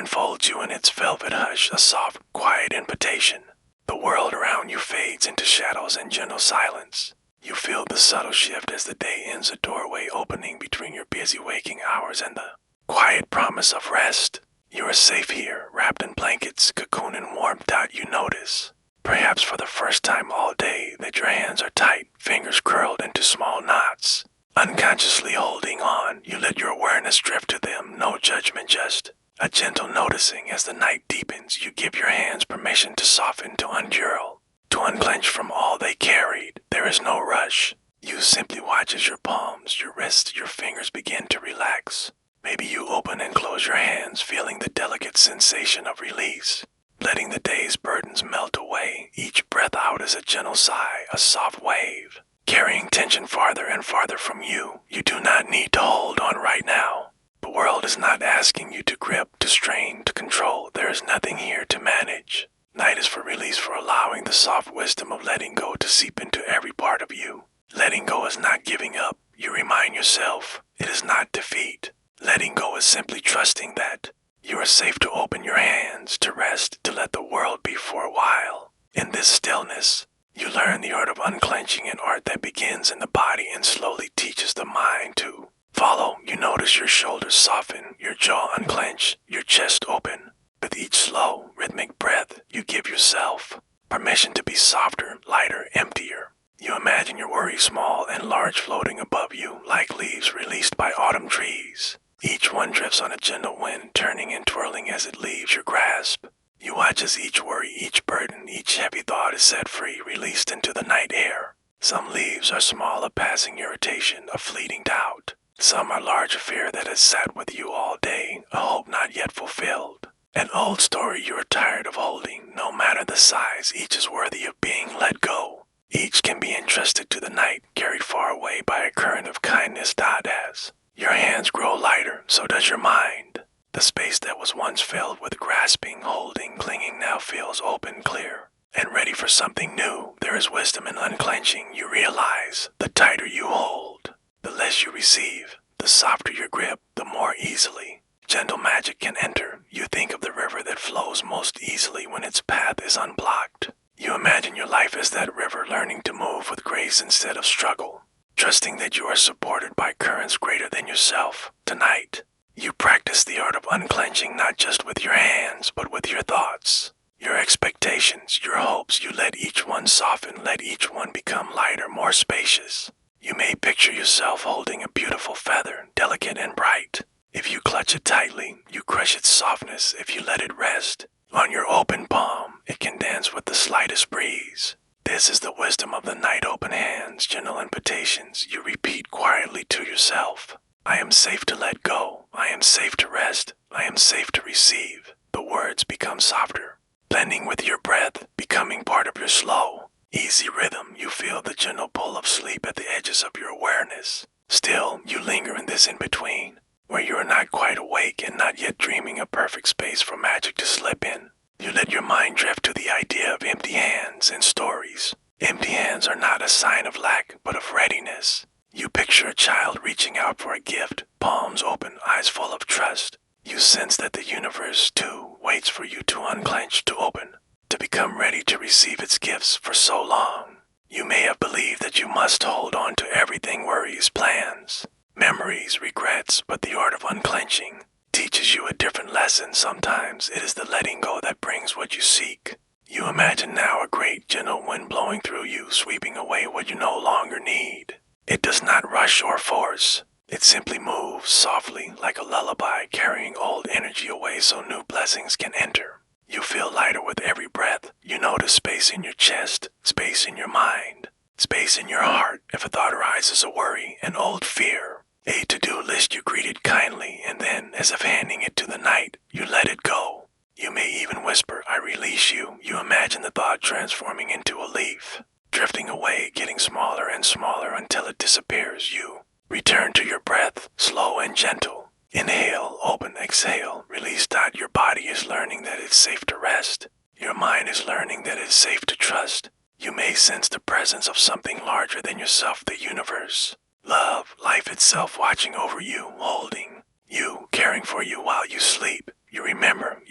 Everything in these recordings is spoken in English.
enfolds you in its velvet hush, a soft, quiet invitation. The world around you fades into shadows and gentle silence. You feel the subtle shift as the day ends, a doorway opening between your busy waking hours and the quiet promise of rest. You are safe here, wrapped in blankets, cocoon and warmth. You notice, perhaps for the first time all day, that your hands are tight, fingers curled into small knots. Unconsciously holding on, you let your awareness drift to them, no judgment, just a gentle noticing. As the night deepens, you give your hands permission to soften, to uncurl, to unclench from all they carried. There is no rush. You simply watch as your palms, your wrists, your fingers begin to relax. Maybe you open and close your hands, feeling the delicate sensation of release, letting the day's burdens melt away. Each breath out is a gentle sigh, a soft wave, carrying tension farther and farther from you. You do not need to hold on right now. The world is not asking you to grip, to strain, to control. There is nothing here to manage. Night is for release, for allowing the soft wisdom of letting go to seep into every part of you. Letting go is not giving up. You remind yourself, it is not defeat. Letting go is simply trusting that you are safe to open your hands, to rest, to let the world be for a while. In this stillness, you learn the art of unclenching, an art that begins in the body and slowly teaches the mind to follow. You notice your shoulders soften, your jaw unclench, your chest open. With each slow, rhythmic breath, you give yourself permission to be softer, lighter, emptier. You imagine your worries small and large, floating above you like leaves released by autumn trees. Each one drifts on a gentle wind, turning and twirling as it leaves your grasp. You watch as each worry, each burden, each heavy thought is set free, released into the night air. Some leaves are small, a passing irritation, a fleeting doubt. Some are large, a fear that has sat with you all day, a hope not yet fulfilled. An old story you are tired of holding. No matter the size, each is worthy of being let go. Each can be entrusted to the night, carried far away by a current of kindness. As your hands grow lighter, so does your mind. The space that was once filled with grasping, holding, clinging now feels open, clear, and ready for something new. There is wisdom in unclenching. You realize the tighter you hold, the less you receive. The softer your grip, the more easily gentle magic can enter. You think of the river that flows most easily when its path is unblocked. You imagine your life as that river, learning to move with grace instead of struggle, trusting that you are supported by currents greater than yourself. Tonight, you practice the art of unclenching, not just with your hands, but with your thoughts, your expectations, your hopes. You let each one soften, let each one become lighter, more spacious. You may picture yourself holding a beautiful feather, delicate and bright. If you clutch it tightly, you crush its softness. If you let it rest on your open palm, it can dance with the slightest breeze. This is the wisdom of the night. Open hands, gentle invitations. You repeat quietly to yourself, I am safe to let go. I am safe to rest. I am safe to receive. The words become softer, blending with your breath, becoming part of your slow, easy rhythm. You feel the gentle pull of sleep at the edges of your awareness. Still, you linger in this in-between, where you are not quite awake and not yet dreaming, a perfect space for magic to slip in. You let your mind drift to the idea of empty hands and stories. Empty hands are not a sign of lack, but of readiness. You picture a child reaching out for a gift, palms open, eyes full of trust. You sense that the universe, too, waits for you to unclench, to open, to become ready to receive its gifts. For so long, you may have believed that you must hold on to everything: worries, plans, memories, regrets. But the art of unclenching teaches you a different lesson. Sometimes it is the letting go that brings what you seek. You imagine now a great gentle wind blowing through you, sweeping away what you no longer need. It does not rush or force. It simply moves softly, like a lullaby, carrying old energy away so new blessings can enter. You feel lighter with every breath. You notice space in your chest, space in your mind, space in your heart. If a thought arises, a worry, an old fear, a to-do list, you greet it kindly, and then, as if handing it to the night, you let it go. You may even whisper, I release you. You imagine the thought transforming into a leaf, drifting away, getting smaller and smaller until it disappears. You return to your breath, slow and gentle. Inhale, open, exhale, release. Your body is learning that it's safe to rest. Your mind is learning that it's safe to trust. You may sense the presence of something larger than yourself, the universe, love, life itself, watching over you, holding you, caring for you while you sleep. You remember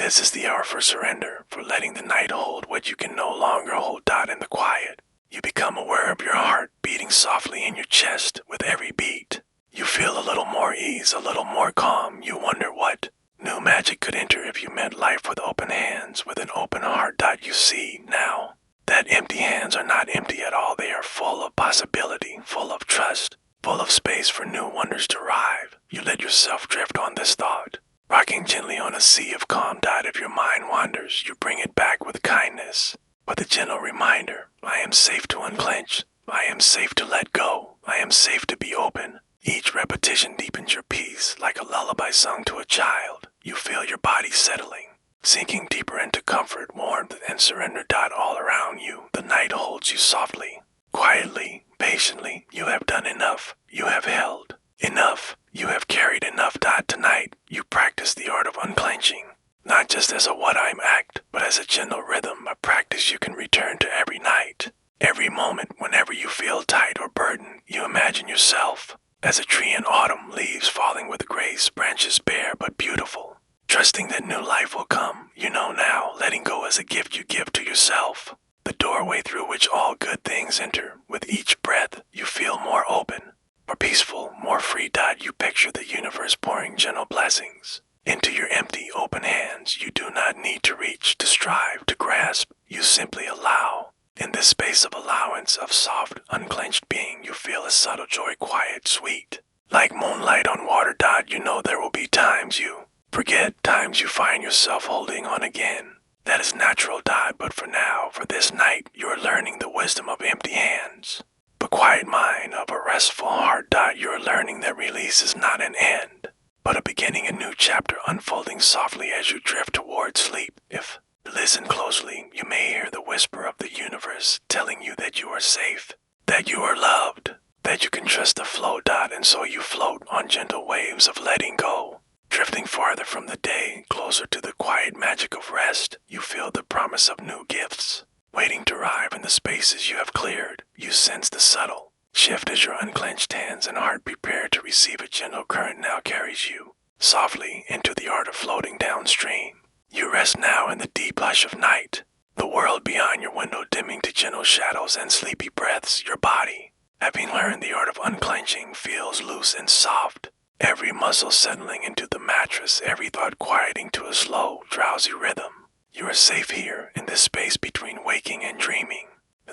This is the hour for surrender, for letting the night hold what you can no longer hold. In the quiet, you become aware of your heart beating softly in your chest with every beat. You feel a little more ease, a little more calm. You wonder what new magic could enter if you met life with open hands, with an open heart. You see now that empty hands are not empty at all. They are full of possibility, full of trust, full of space for new wonders to arrive. You let yourself drift on this thought, rocking gently on a sea of calm. If your mind wanders, you bring it back with kindness, with a gentle reminder: I am safe to unclench. I am safe to let go. I am safe to be open. Each repetition deepens your peace, like a lullaby sung to a child. You feel your body settling, sinking deeper into comfort, warmth, and surrender. All around you, the night holds you softly, quietly, patiently. You have done enough. You have held enough. You have carried enough. Tonight, you practice the art of unclenching, not just as a what-I'm act, but as a gentle rhythm, a practice you can return to every night, every moment. Whenever you feel tight or burdened, you imagine yourself as a tree in autumn, leaves falling with grace, branches bare but beautiful, trusting that new life will come. You know now, letting go is a gift you give to yourself, the doorway through which all good things enter. With each breath, you feel more open, more peaceful, more free. You picture the universe pouring gentle blessings into your empty, open hands. You do not need to reach, to strive, to grasp. You simply allow. In this space of allowance, of soft, unclenched being, you feel a subtle joy, quiet, sweet, like moonlight on water. You know there will be times you forget, times you find yourself holding on again. That is natural. But for now, for this night, you are learning the wisdom of empty hands, the quiet mind of a restful heart. You are learning that release is not an end, but a beginning, a new chapter unfolding softly as you drift towards sleep. If you listen closely, you may hear the whisper of the universe telling you that you are safe, that you are loved, that you can trust the flow. And so you float on gentle waves of letting go, drifting farther from the day, closer to the quiet magic of rest. You feel the promise of new gifts waiting to arrive in the spaces you have cleared. You sense the subtle shift as your unclenched hands and heart prepare to receive. A gentle current now carries you softly into the art of floating downstream. You rest now in the deep hush of night, the world beyond your window dimming to gentle shadows and sleepy breaths. Your body, having learned the art of unclenching, feels loose and soft, every muscle settling into the mattress, every thought quieting to a slow, drowsy rhythm. You are safe here, in this space between waking and dreaming.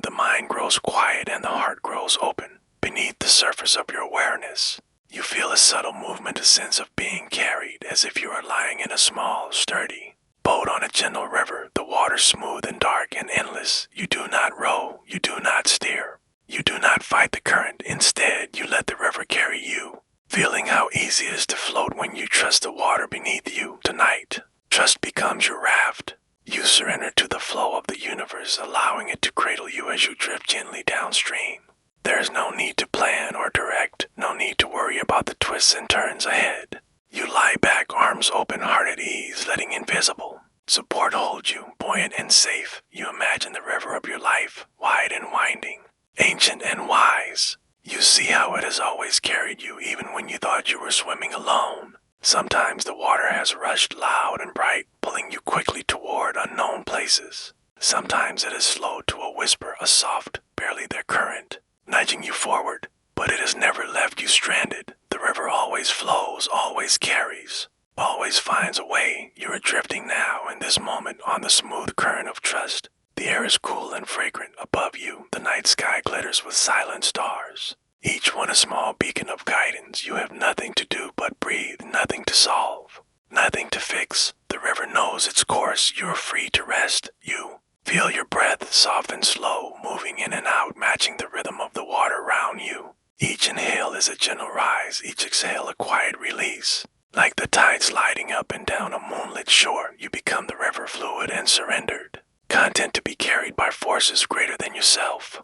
The mind grows quiet and the heart grows open. Beneath the surface of your awareness, you feel a subtle movement, a sense of being carried, as if you are lying in a small, sturdy boat on a gentle river, the water smooth and dark and endless. You do not row, you do not steer, you do not fight the current. Instead, you let the river carry you, feeling how easy it is to float when you trust the water beneath you. Tonight, trust becomes your raft. You surrender to the flow of the universe, allowing it to cradle you as you drift gently downstream. There is no need to plan or direct, no need to worry about the twists and turns ahead. You lie back, arms open, heart at ease, letting invisible support hold you, buoyant and safe. You imagine the river of your life, wide and winding, ancient and wise. You see how it has always carried you, even when you thought you were swimming alone. Sometimes the water has rushed loud and bright, pulling you quickly toward unknown places. Sometimes it has slowed to a whisper, a soft, barely their current, nudging you forward. But it has never left you stranded. The river always flows, always carries, always finds a way. You are drifting now, in this moment, on the smooth current of trust. The air is cool and fragrant. Above you, the night sky glitters with silent stars, each one a small beacon of guidance. You have nothing to do but breathe, nothing to solve, nothing to fix. The river knows its course. You are free to rest. You feel your breath, soft and slow, moving in and out, matching the rhythm of the water around you. Each inhale is a gentle rise, each exhale a quiet release. Like the tide sliding up and down a moonlit shore, you become the river, fluid and surrendered, content to be carried by forces greater than yourself.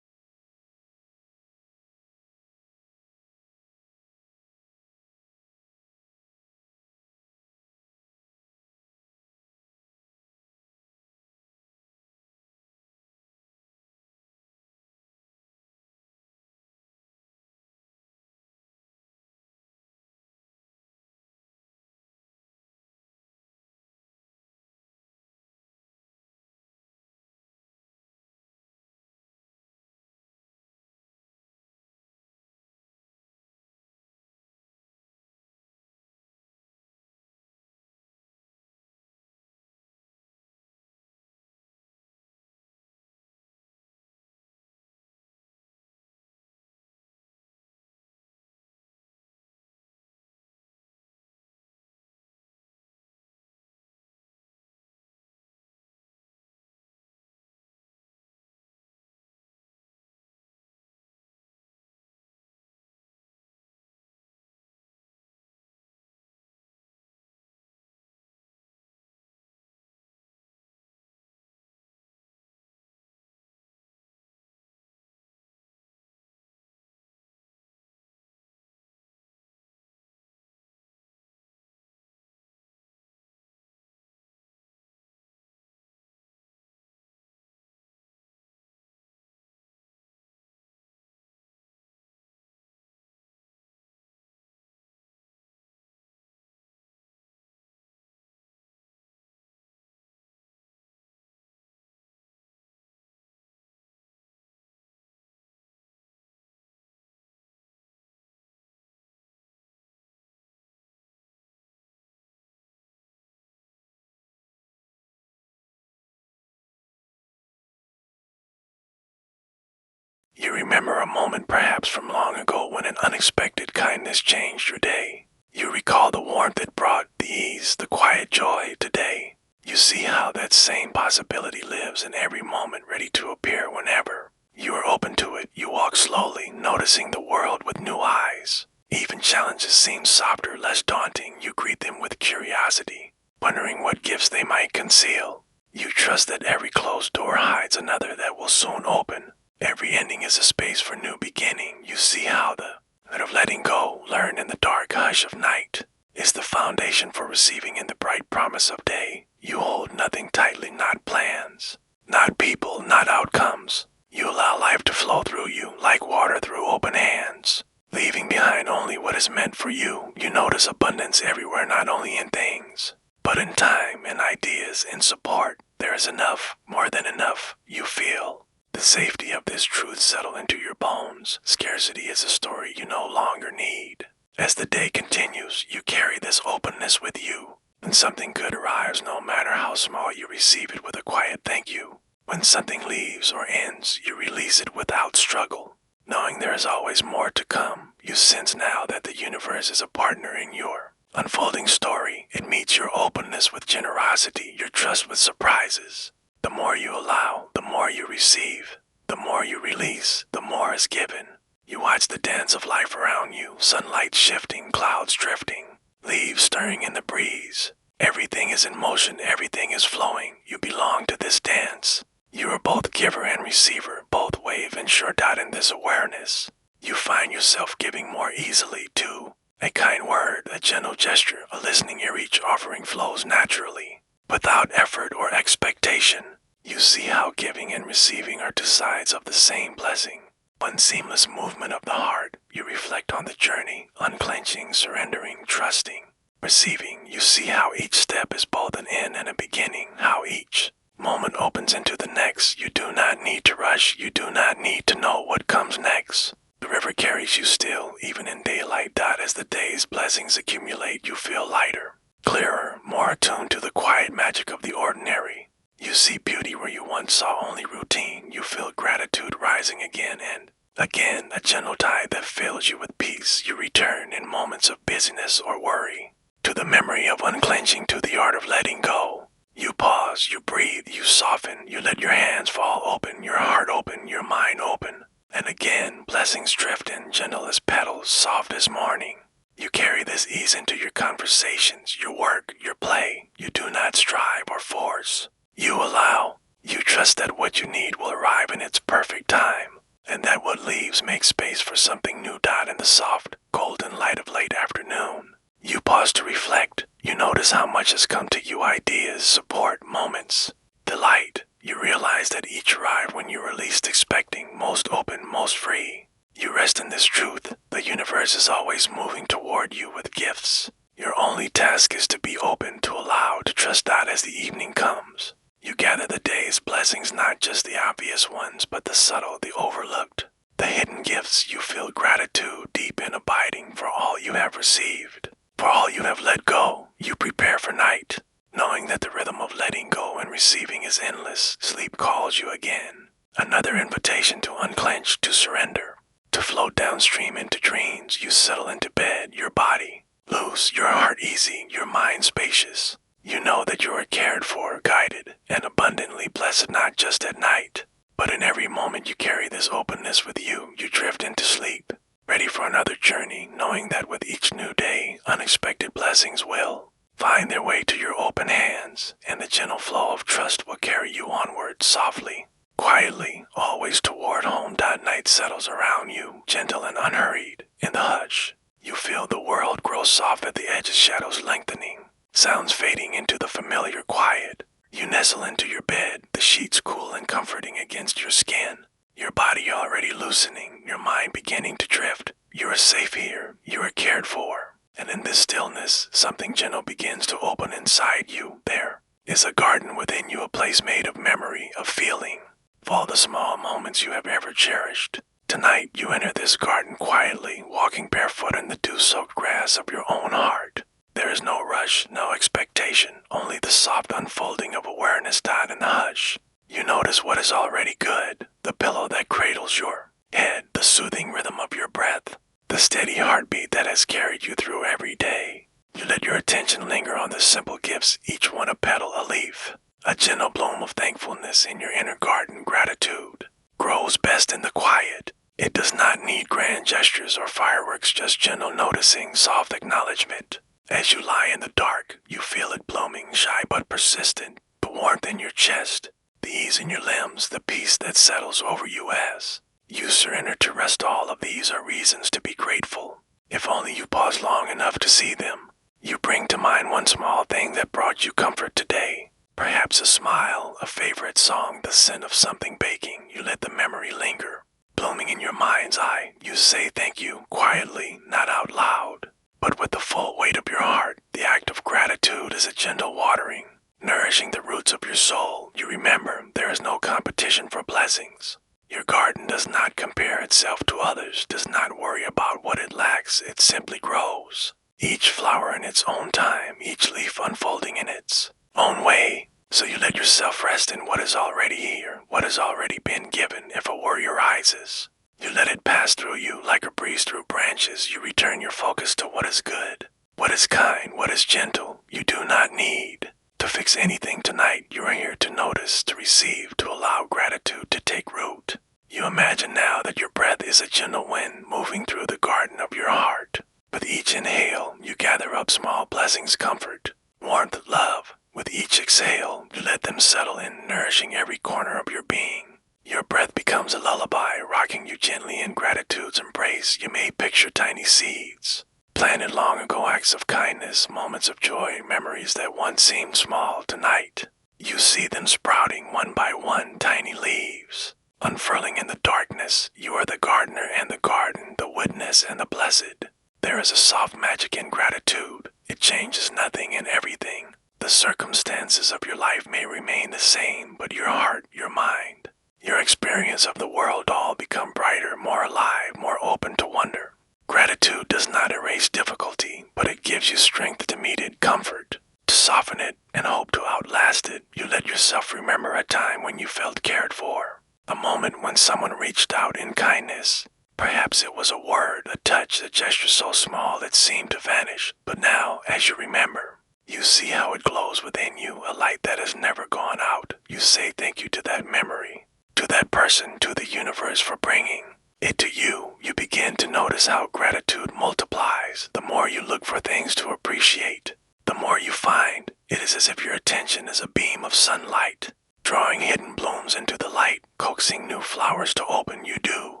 You remember a moment perhaps from long ago when an unexpected kindness changed your day. You recall the warmth it brought, the ease, the quiet joy today. You see how that same possibility lives in every moment, ready to appear whenever. You are open to it. You walk slowly, noticing the world with new eyes. Even challenges seem softer, less daunting. You greet them with curiosity, wondering what gifts they might conceal. You trust that every closed door hides another that will soon open. Every ending is a space for new beginning. You see how the art of letting go, learned in the dark hush of night, is the foundation for receiving in the bright promise of day. You hold nothing tightly, not plans, not people, not outcomes. You allow life to flow through you like water through open hands, leaving behind only what is meant for you. You notice abundance everywhere, not only in things, but in time, in ideas, in support. There is enough, more than enough. You feel the safety of this truth settle into your bones. Scarcity is a story you no longer need. As the day continues, you carry this openness with you. When something good arrives, no matter how small, you receive it with a quiet thank you. When something leaves or ends, you release it without struggle. Knowing there is always more to come, you sense now that the universe is a partner in your unfolding story. It meets your openness with generosity, your trust with surprises. The more you allow, the more you receive. The more you release, the more is given. You watch the dance of life around you, sunlight shifting, clouds drifting, leaves stirring in the breeze. Everything is in motion, everything is flowing. You belong to this dance. You are both giver and receiver, both wave and short out in this awareness. You find yourself giving more easily too. A kind word, a gentle gesture, a listening ear, each offering flows naturally, without effort or expectation. You see how giving and receiving are two sides of the same blessing. One seamless movement of the heart. You reflect on the journey, unclenching, surrendering, trusting, receiving. You see how each step is both an end and a beginning, how each moment opens into the next. You do not need to rush. You do not need to know what comes next. The river carries you still, even in daylight. As the day's blessings accumulate, you feel lighter, clearer, more attuned to the quiet magic of the ordinary. You see beauty where you once saw only routine. You feel gratitude rising again and again, a gentle tide that fills you with peace. You return in moments of busyness or worry to the memory of unclenching, to the art of letting go. You pause, you breathe, you soften, you let your hands fall open, your heart open, your mind open. And again, blessings drift in, gentle as petals, soft as morning. You carry this ease into your conversations, your work, your play. You do not strive or force. You allow. You trust that what you need will arrive in its perfect time, and that what leaves makes space for something new. In the soft, golden light of late afternoon, you pause to reflect. You notice how much has come to you: ideas, support, moments, delight. You realize that each arrived when you were least expecting, most open, most free. You rest in this truth. The universe is always moving toward you with gifts. Your only task is to be open, to allow, to trust that as the evening comes. You gather the day's blessings, not just the obvious ones, but the subtle, the overlooked, the hidden gifts. You feel gratitude deep and abiding for all you have received, for all you have let go. You prepare for night, knowing that the rhythm of letting go and receiving is endless. Sleep calls you again. Another invitation to unclench, to surrender, to float downstream into dreams. You settle into bed, your body loose, your heart easy, your mind spacious. You know that you are cared for, guided, and abundantly blessed, not just at night, but in every moment. You carry this openness with you. You drift into sleep, ready for another journey, knowing that with each new day, unexpected blessings will find their way to your open hands, and the gentle flow of trust will carry you onward, softly, quietly, always toward home. Night settles around you, gentle and unhurried. In the hush, you feel the world grow soft at the edges, shadows lengthening, sounds fading into the familiar quiet. You nestle into your bed, the sheets cool and comforting against your skin, your body already loosening, your mind beginning to drift. You are safe here, you are cared for, and in this stillness, something gentle begins to open inside you. There is a garden within you, a place made of memory, of feeling, of all the small moments you have ever cherished. Tonight, you enter this garden quietly, walking barefoot in the dew-soaked grass of your own heart. There is no rush, no expectation, only the soft unfolding of awareness. In the hush, you notice what is already good, the pillow that cradles your Head, the soothing rhythm of your breath, the steady heartbeat that has carried you through every day. You let your attention linger on the simple gifts, each one a petal, a leaf, a gentle bloom of thankfulness in your inner garden. Gratitude grows best in the quiet. It does not need grand gestures or fireworks, just gentle noticing, soft acknowledgement. As you lie in the dark, you feel it blooming, shy but persistent. The warmth in your chest, the ease in your limbs, the peace that settles over you as you surrender to rest. All of these are reasons to be grateful, if only you pause long enough to see them. You bring to mind one small thing that brought you comfort today. Perhaps a smile, a favorite song, the scent of something baking. You let the memory linger, blooming in your mind's eye. You say thank you, quietly, not out loud, but with the full weight of your heart. The act of gratitude is a gentle watering, nourishing the roots of your soul. You remember there is no competition for blessings. Your garden does not compare itself to others, does not worry about what it lacks. It simply grows, each flower in its own time, each leaf unfolding in its own way. So you let yourself rest in what is already here, what has already been given. If a worry arises, you let it pass through you like a breeze through branches. You return your focus to what is good, what is kind, what is gentle. You do not need to fix anything tonight. You are here to notice, to receive, to allow gratitude to take root. You imagine now that your breath is a gentle wind moving through the garden of your heart. With each inhale, you gather up small blessings, comfort, warmth, love. With each exhale, you let them settle in, nourishing every corner of your being. Your breath becomes a lullaby, rocking you gently in gratitude's embrace. You may picture tiny seeds, planted long ago, acts of kindness, moments of joy, memories that once seemed small. Tonight, you see them sprouting one by one, tiny leaves, unfurling in the darkness. You are the gardener and the garden, the witness and the blessed. There is a soft magic in gratitude. It changes nothing and everything. The circumstances of your life may remain the same, but your heart, your mind, your experience of the world all become brighter, more alive, more open to wonder. Gratitude does not erase difficulty, but it gives you strength to meet it, comfort to soften it, and hope to outlast it. You let yourself remember a time when you felt cared for, a moment when someone reached out in kindness. Perhaps it was a word, a touch, a gesture so small it seemed to vanish. But now, as you remember, you see how it glows within you, a light that has never gone out. You say thank you to that memory, to that person, to the universe for bringing it to you. You begin to notice how gratitude multiplies. The more you look for things to appreciate, the more you find. It is as if your attention is a beam of sunlight, drawing hidden blooms into the light, coaxing new flowers to open. You do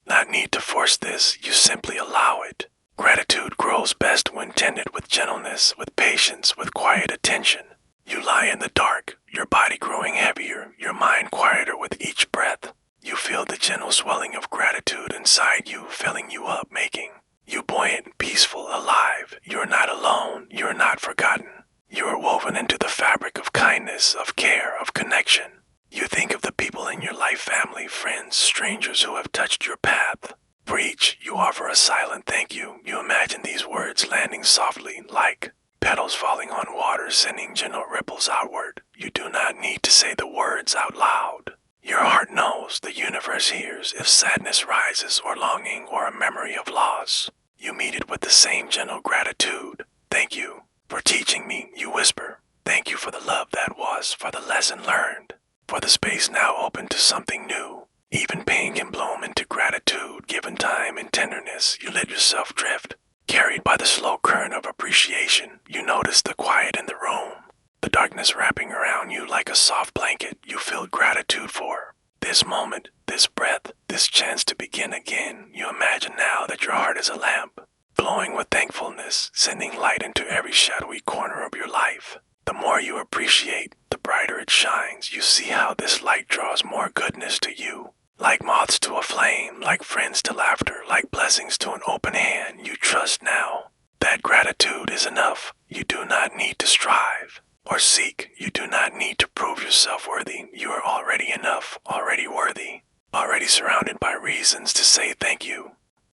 not need to force this, you simply allow it. Gratitude grows best when tended with gentleness, with patience, with quiet attention. You lie in the dark, your body growing heavier, your mind quieter with each breath. You feel the gentle swelling of gratitude inside you, filling you up, making you buoyant, peaceful, alive. You are not alone, you are not forgotten. You are woven into the fabric of kindness, of care, of connection. You think of the people in your life, family, friends, strangers who have touched your path. For each, you offer a silent thank you. You imagine these words landing softly, like petals falling on water, sending gentle ripples outward. You do not need to say the words out loud. Your heart knows, the universe hears. If sadness rises, or longing, or a memory of loss, you meet it with the same gentle gratitude. Thank you for teaching me, you whisper. Thank you for the love that was, for the lesson learned, for the space now open to something new. Even pain can bloom into gratitude, given time and tenderness. You let yourself drift, carried by the slow current of appreciation. You notice the quiet in the room, the darkness wrapping around you like a soft blanket. You feel gratitude for this moment, this breath, this chance to begin again. You imagine now that your heart is a lamp, glowing with thankfulness, sending light into every shadowy corner of your life. The more you appreciate, the brighter it shines. You see how this light draws more goodness to you. Like moths to a flame, like friends to laughter, like blessings to an open hand. You trust now that gratitude is enough. You do not need to strive or seek. You do not need to prove yourself worthy. You are already enough, already worthy, already surrounded by reasons to say thank you.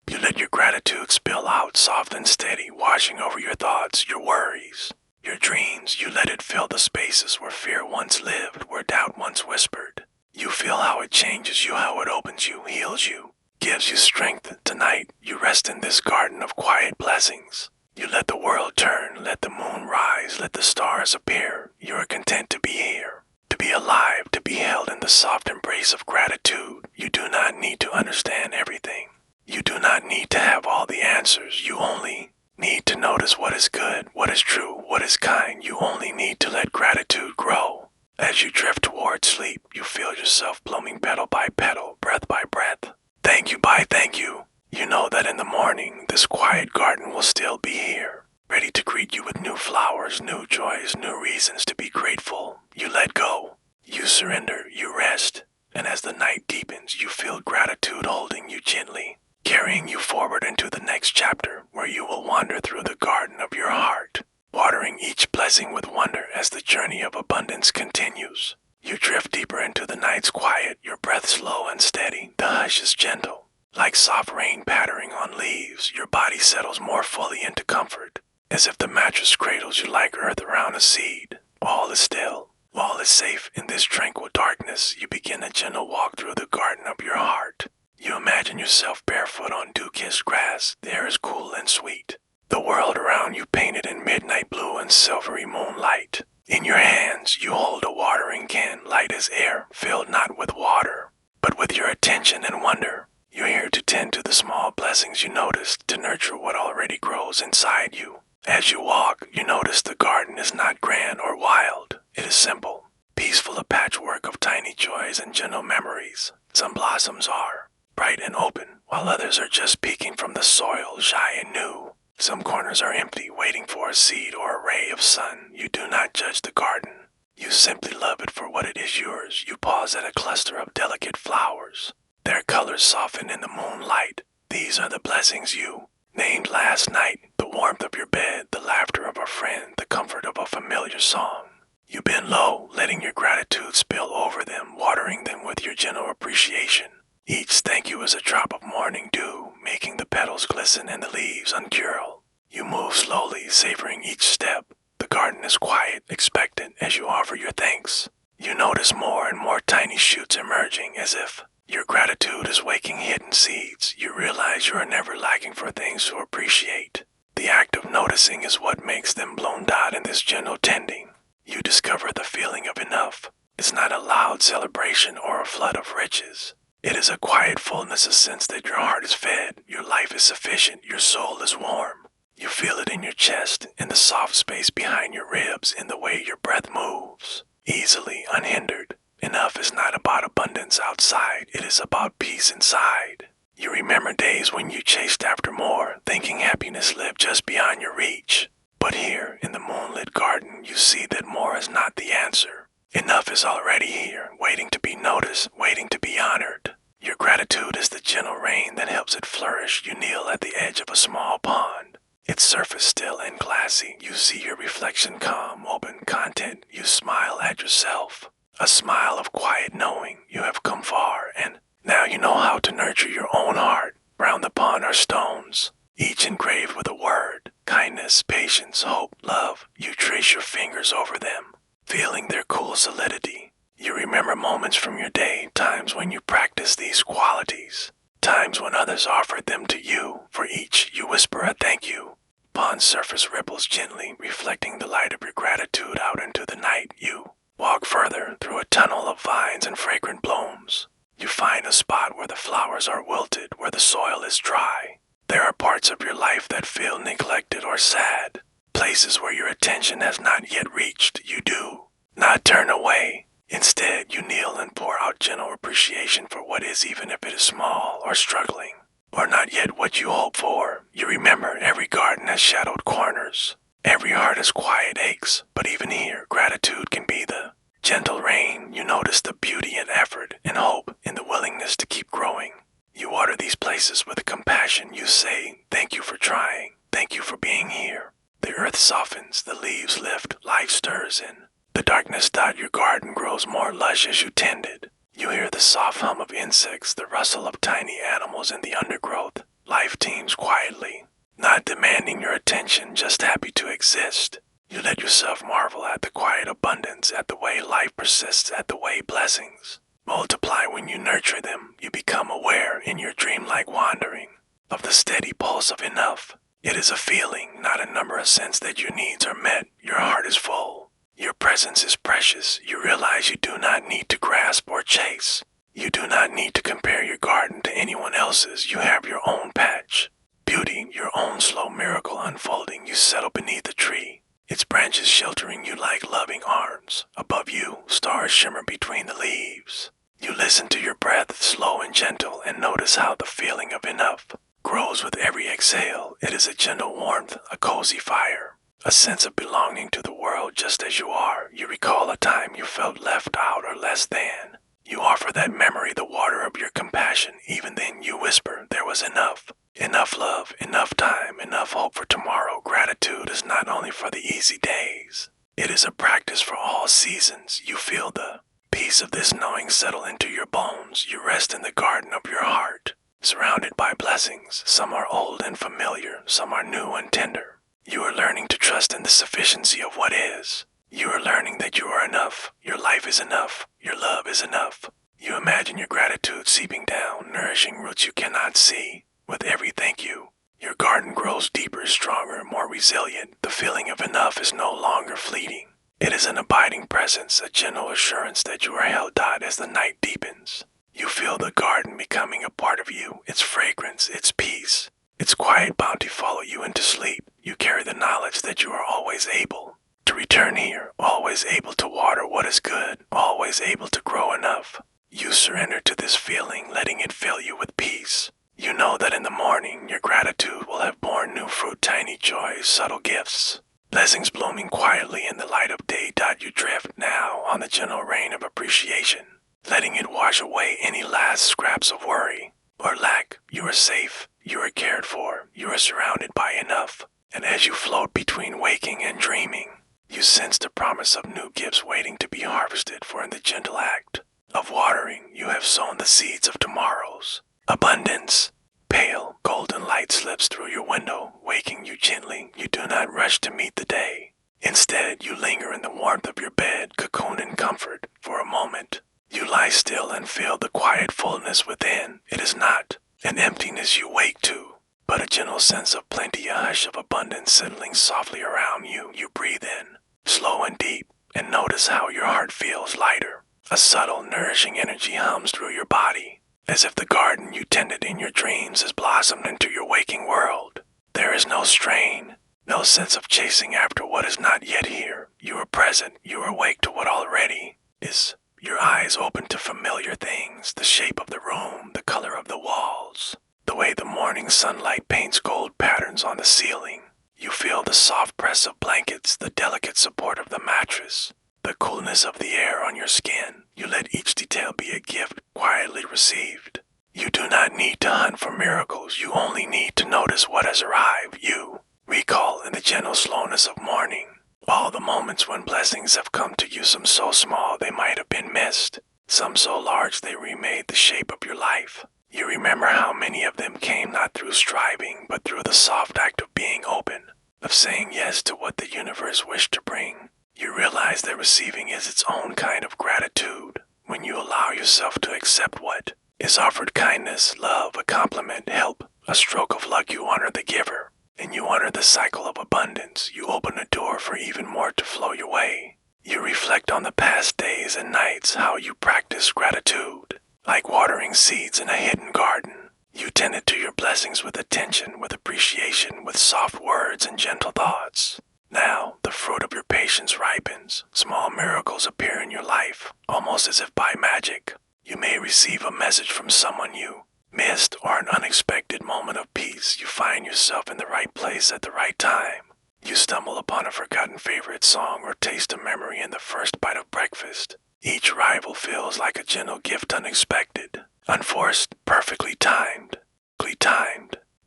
You let your gratitude spill out, soft and steady, washing over your thoughts, your worries, your dreams. You let it fill the spaces where fear once lived, where doubt once whispered. You feel how it changes you, how it opens you, heals you, gives you strength. Tonight, you rest in this garden of quiet blessings. You let the world turn, let the moon rise, let the stars appear. You are content to be here, to be alive, to be held in the soft embrace of gratitude. You do not need to understand everything. You do not need to have all the answers. You only need to notice what is good, what is true, what is kind. You only need to let gratitude grow. As you drift toward sleep, you feel yourself blooming petal by petal, breath by breath. Thank you by thank you. You know that in the morning, this quiet garden will still be here, ready to greet you with new flowers, new joys, new reasons to be grateful. You let go. You surrender. You rest. And as the night deepens, you feel gratitude holding you gently, carrying you forward into the next chapter where you will wander through the garden of your heart, watering each blessing with wonder as the journey of abundance continues. You drift deeper into the night's quiet, your breath slow and steady, the hush is gentle. Like soft rain pattering on leaves, your body settles more fully into comfort, as if the mattress cradles you like earth around a seed. All is still, all is safe in this tranquil darkness. You begin a gentle walk through the garden of your heart. You imagine yourself barefoot on dew-kissed grass. The air is cool and sweet. The world around you painted in midnight blue and silvery moonlight. In your hands, you hold a watering can, light as air, filled not with water, but with your attention and wonder. You're here to tend to the small blessings you notice, to nurture what already grows inside you. As you walk, you notice the garden is not grand or wild. It is simple, peaceful, a patchwork of tiny joys and gentle memories. Some blossoms are bright and open, while others are just peeking from the soil, shy and new. Some corners are empty, waiting for a seed or a ray of sun. You do not judge the garden. You simply love it for what it is yours. You pause at a cluster of delicate flowers. Their colors soften in the moonlight. These are the blessings you named last night. The warmth of your bed, the laughter of a friend, the comfort of a familiar song. You bend low, letting your gratitude spill over them, watering them with your gentle appreciation. Each thank you is a drop of morning dew, making the petals glisten and the leaves uncurl. You move slowly, savoring each step. The garden is quiet, expectant as you offer your thanks. You notice more and more tiny shoots emerging, as if your gratitude is waking hidden seeds. You realize you are never lacking for things to appreciate. The act of noticing is what makes them bloom out in this gentle tending. You discover the feeling of enough. It's not a loud celebration or a flood of riches. It is a quiet fullness, a sense that your heart is fed, your life is sufficient, your soul is warm. You feel it in your chest, in the soft space behind your ribs, in the way your breath moves, easily, unhindered. Enough is not about abundance outside, it is about peace inside. You remember days when you chased after more, thinking happiness lived just beyond your reach. But here, in the moonlit garden, you see that more is not the answer. Enough is already here, waiting to be noticed, waiting to be honored. Your gratitude is the gentle rain that helps it flourish. You kneel at the edge of a small pond, its surface still and glassy. You see your reflection calm, open, content. You smile at yourself. A smile of quiet knowing you have come far, and now you know how to nurture your own heart. Round the pond are stones, each engraved with a word. Kindness, patience, hope, love. You trace your fingers over them, feeling their cool solidity. You remember moments from your day, times when you practiced these qualities, times when others offered them to you. For each, you whisper a thank you. Pond's surface ripples gently, reflecting the light of your gratitude out into the night. You walk further through a tunnel of vines and fragrant blooms. You find a spot where the flowers are wilted, where the soil is dry. There are parts of your life that feel neglected or sad, places where your attention has not yet reached. You do not turn away. Instead, you kneel and pour out gentle appreciation for what is, even if it is small or struggling, or not yet what you hope for. You remember every garden has shadowed corners. Every heart has quiet aches, but even here, gratitude can be the gentle rain. You notice the beauty and effort and hope in the willingness to keep growing. You water these places with compassion. You say, thank you for trying. Thank you for being here. The earth softens, the leaves lift, life stirs in. The darkness dot your garden grows more lush as you tend it. You hear the soft hum of insects, the rustle of tiny animals in the undergrowth. Life teems quietly, not demanding your attention, just happy to exist. You let yourself marvel at the quiet abundance, at the way life persists, at the way blessings multiply when you nurture them. You become aware in your dreamlike wandering of the steady pulse of enough. It is a feeling, not a number, a sense that your needs are met, your heart is full. Your presence is precious. You realize you do not need to grasp or chase. You do not need to compare your garden to anyone else's. You have your own patch. Beauty, your own slow miracle unfolding. You settle beneath the tree, its branches sheltering you like loving arms. Above you, stars shimmer between the leaves. You listen to your breath, slow and gentle, and notice how the feeling of enough grows with every exhale. It is a gentle warmth, a cozy fire, a sense of belonging to the world just as you are. You recall a time you felt left out or less than. You offer that memory the water of your compassion. Even then you whisper, there was enough. Enough love, enough time, enough hope for tomorrow. Gratitude is not only for the easy days. It is a practice for all seasons. You feel the peace of this knowing settle into your bones. You rest in the garden of your heart, surrounded by blessings. Some are old and familiar, some are new and tender. You are learning to trust in the sufficiency of what is. You are learning that you are enough. Your life is enough. Your love is enough. You imagine your gratitude seeping down, nourishing roots you cannot see. With every thank you, your garden grows deeper, stronger, more resilient. The feeling of enough is no longer fleeting. It is an abiding presence, a gentle assurance that you are held out as the night deepens. You feel the garden becoming a part of you, its fragrance, its peace, its quiet bounty follow you into sleep. You carry the knowledge that you are always able to return here, always able to water what is good, always able to grow enough. You surrender to this feeling, letting it fill you with peace. You know that in the morning, your gratitude will have borne new fruit, tiny joys, subtle gifts. Blessings blooming quietly in the light of day. You drift now on the gentle rain of appreciation, letting it wash away any last scraps of worry or lack. You are safe, you are cared for, you are surrounded by enough. And as you float between waking and dreaming, you sense the promise of new gifts waiting to be harvested, for in the gentle act of watering, you have sown the seeds of tomorrow's abundance. Pale, golden light slips through your window, waking you gently. You do not rush to meet the day. Instead, you linger in the warmth of your bed, cocoon in comfort. For a moment, you lie still and feel the quiet fullness within. It is not an emptiness you wake to, but a gentle sense of plenty, a hush of abundance settling softly around you. You breathe in, slow and deep, and notice how your heart feels lighter. A subtle, nourishing energy hums through your body, as if the garden you tended in your dreams has blossomed into your waking world. There is no strain, no sense of chasing after what is not yet here. You are present, you are awake to what already is. Your eyes open to familiar things, the shape of the room, the color of the walls, the way the morning sunlight paints gold patterns on the ceiling. You feel the soft press of blankets, the delicate support of the mattress, the coolness of the air on your skin. You let each detail be a gift quietly received. You do not need to hunt for miracles. You only need to notice what has arrived. You recall in the gentle slowness of morning all the moments when blessings have come to you, some so small they might have been missed, some so large they remade the shape of your life. You remember how many of them came not through striving, but through the soft act of being open, of saying yes to what the universe wished to bring. You realize that receiving is its own kind of gratitude. When you allow yourself to accept what is offered, kindness, love, a compliment, help, a stroke of luck, you honor the giver, and you honor the cycle of abundance. You open a door for even more to flow your way. You reflect on the past days and nights, how you practice gratitude, like watering seeds in a hidden garden. You tended to your blessings with attention, with appreciation, with soft words and gentle thoughts. Now, the fruit of your patience ripens. Small miracles appear in your life, almost as if by magic. You may receive a message from someone you missed, or an unexpected moment of peace. You find yourself in the right place at the right time. You stumble upon a forgotten favorite song or taste a memory in the first bite of breakfast. Each arrival feels like a gentle gift, unexpected, unforced, perfectly timed.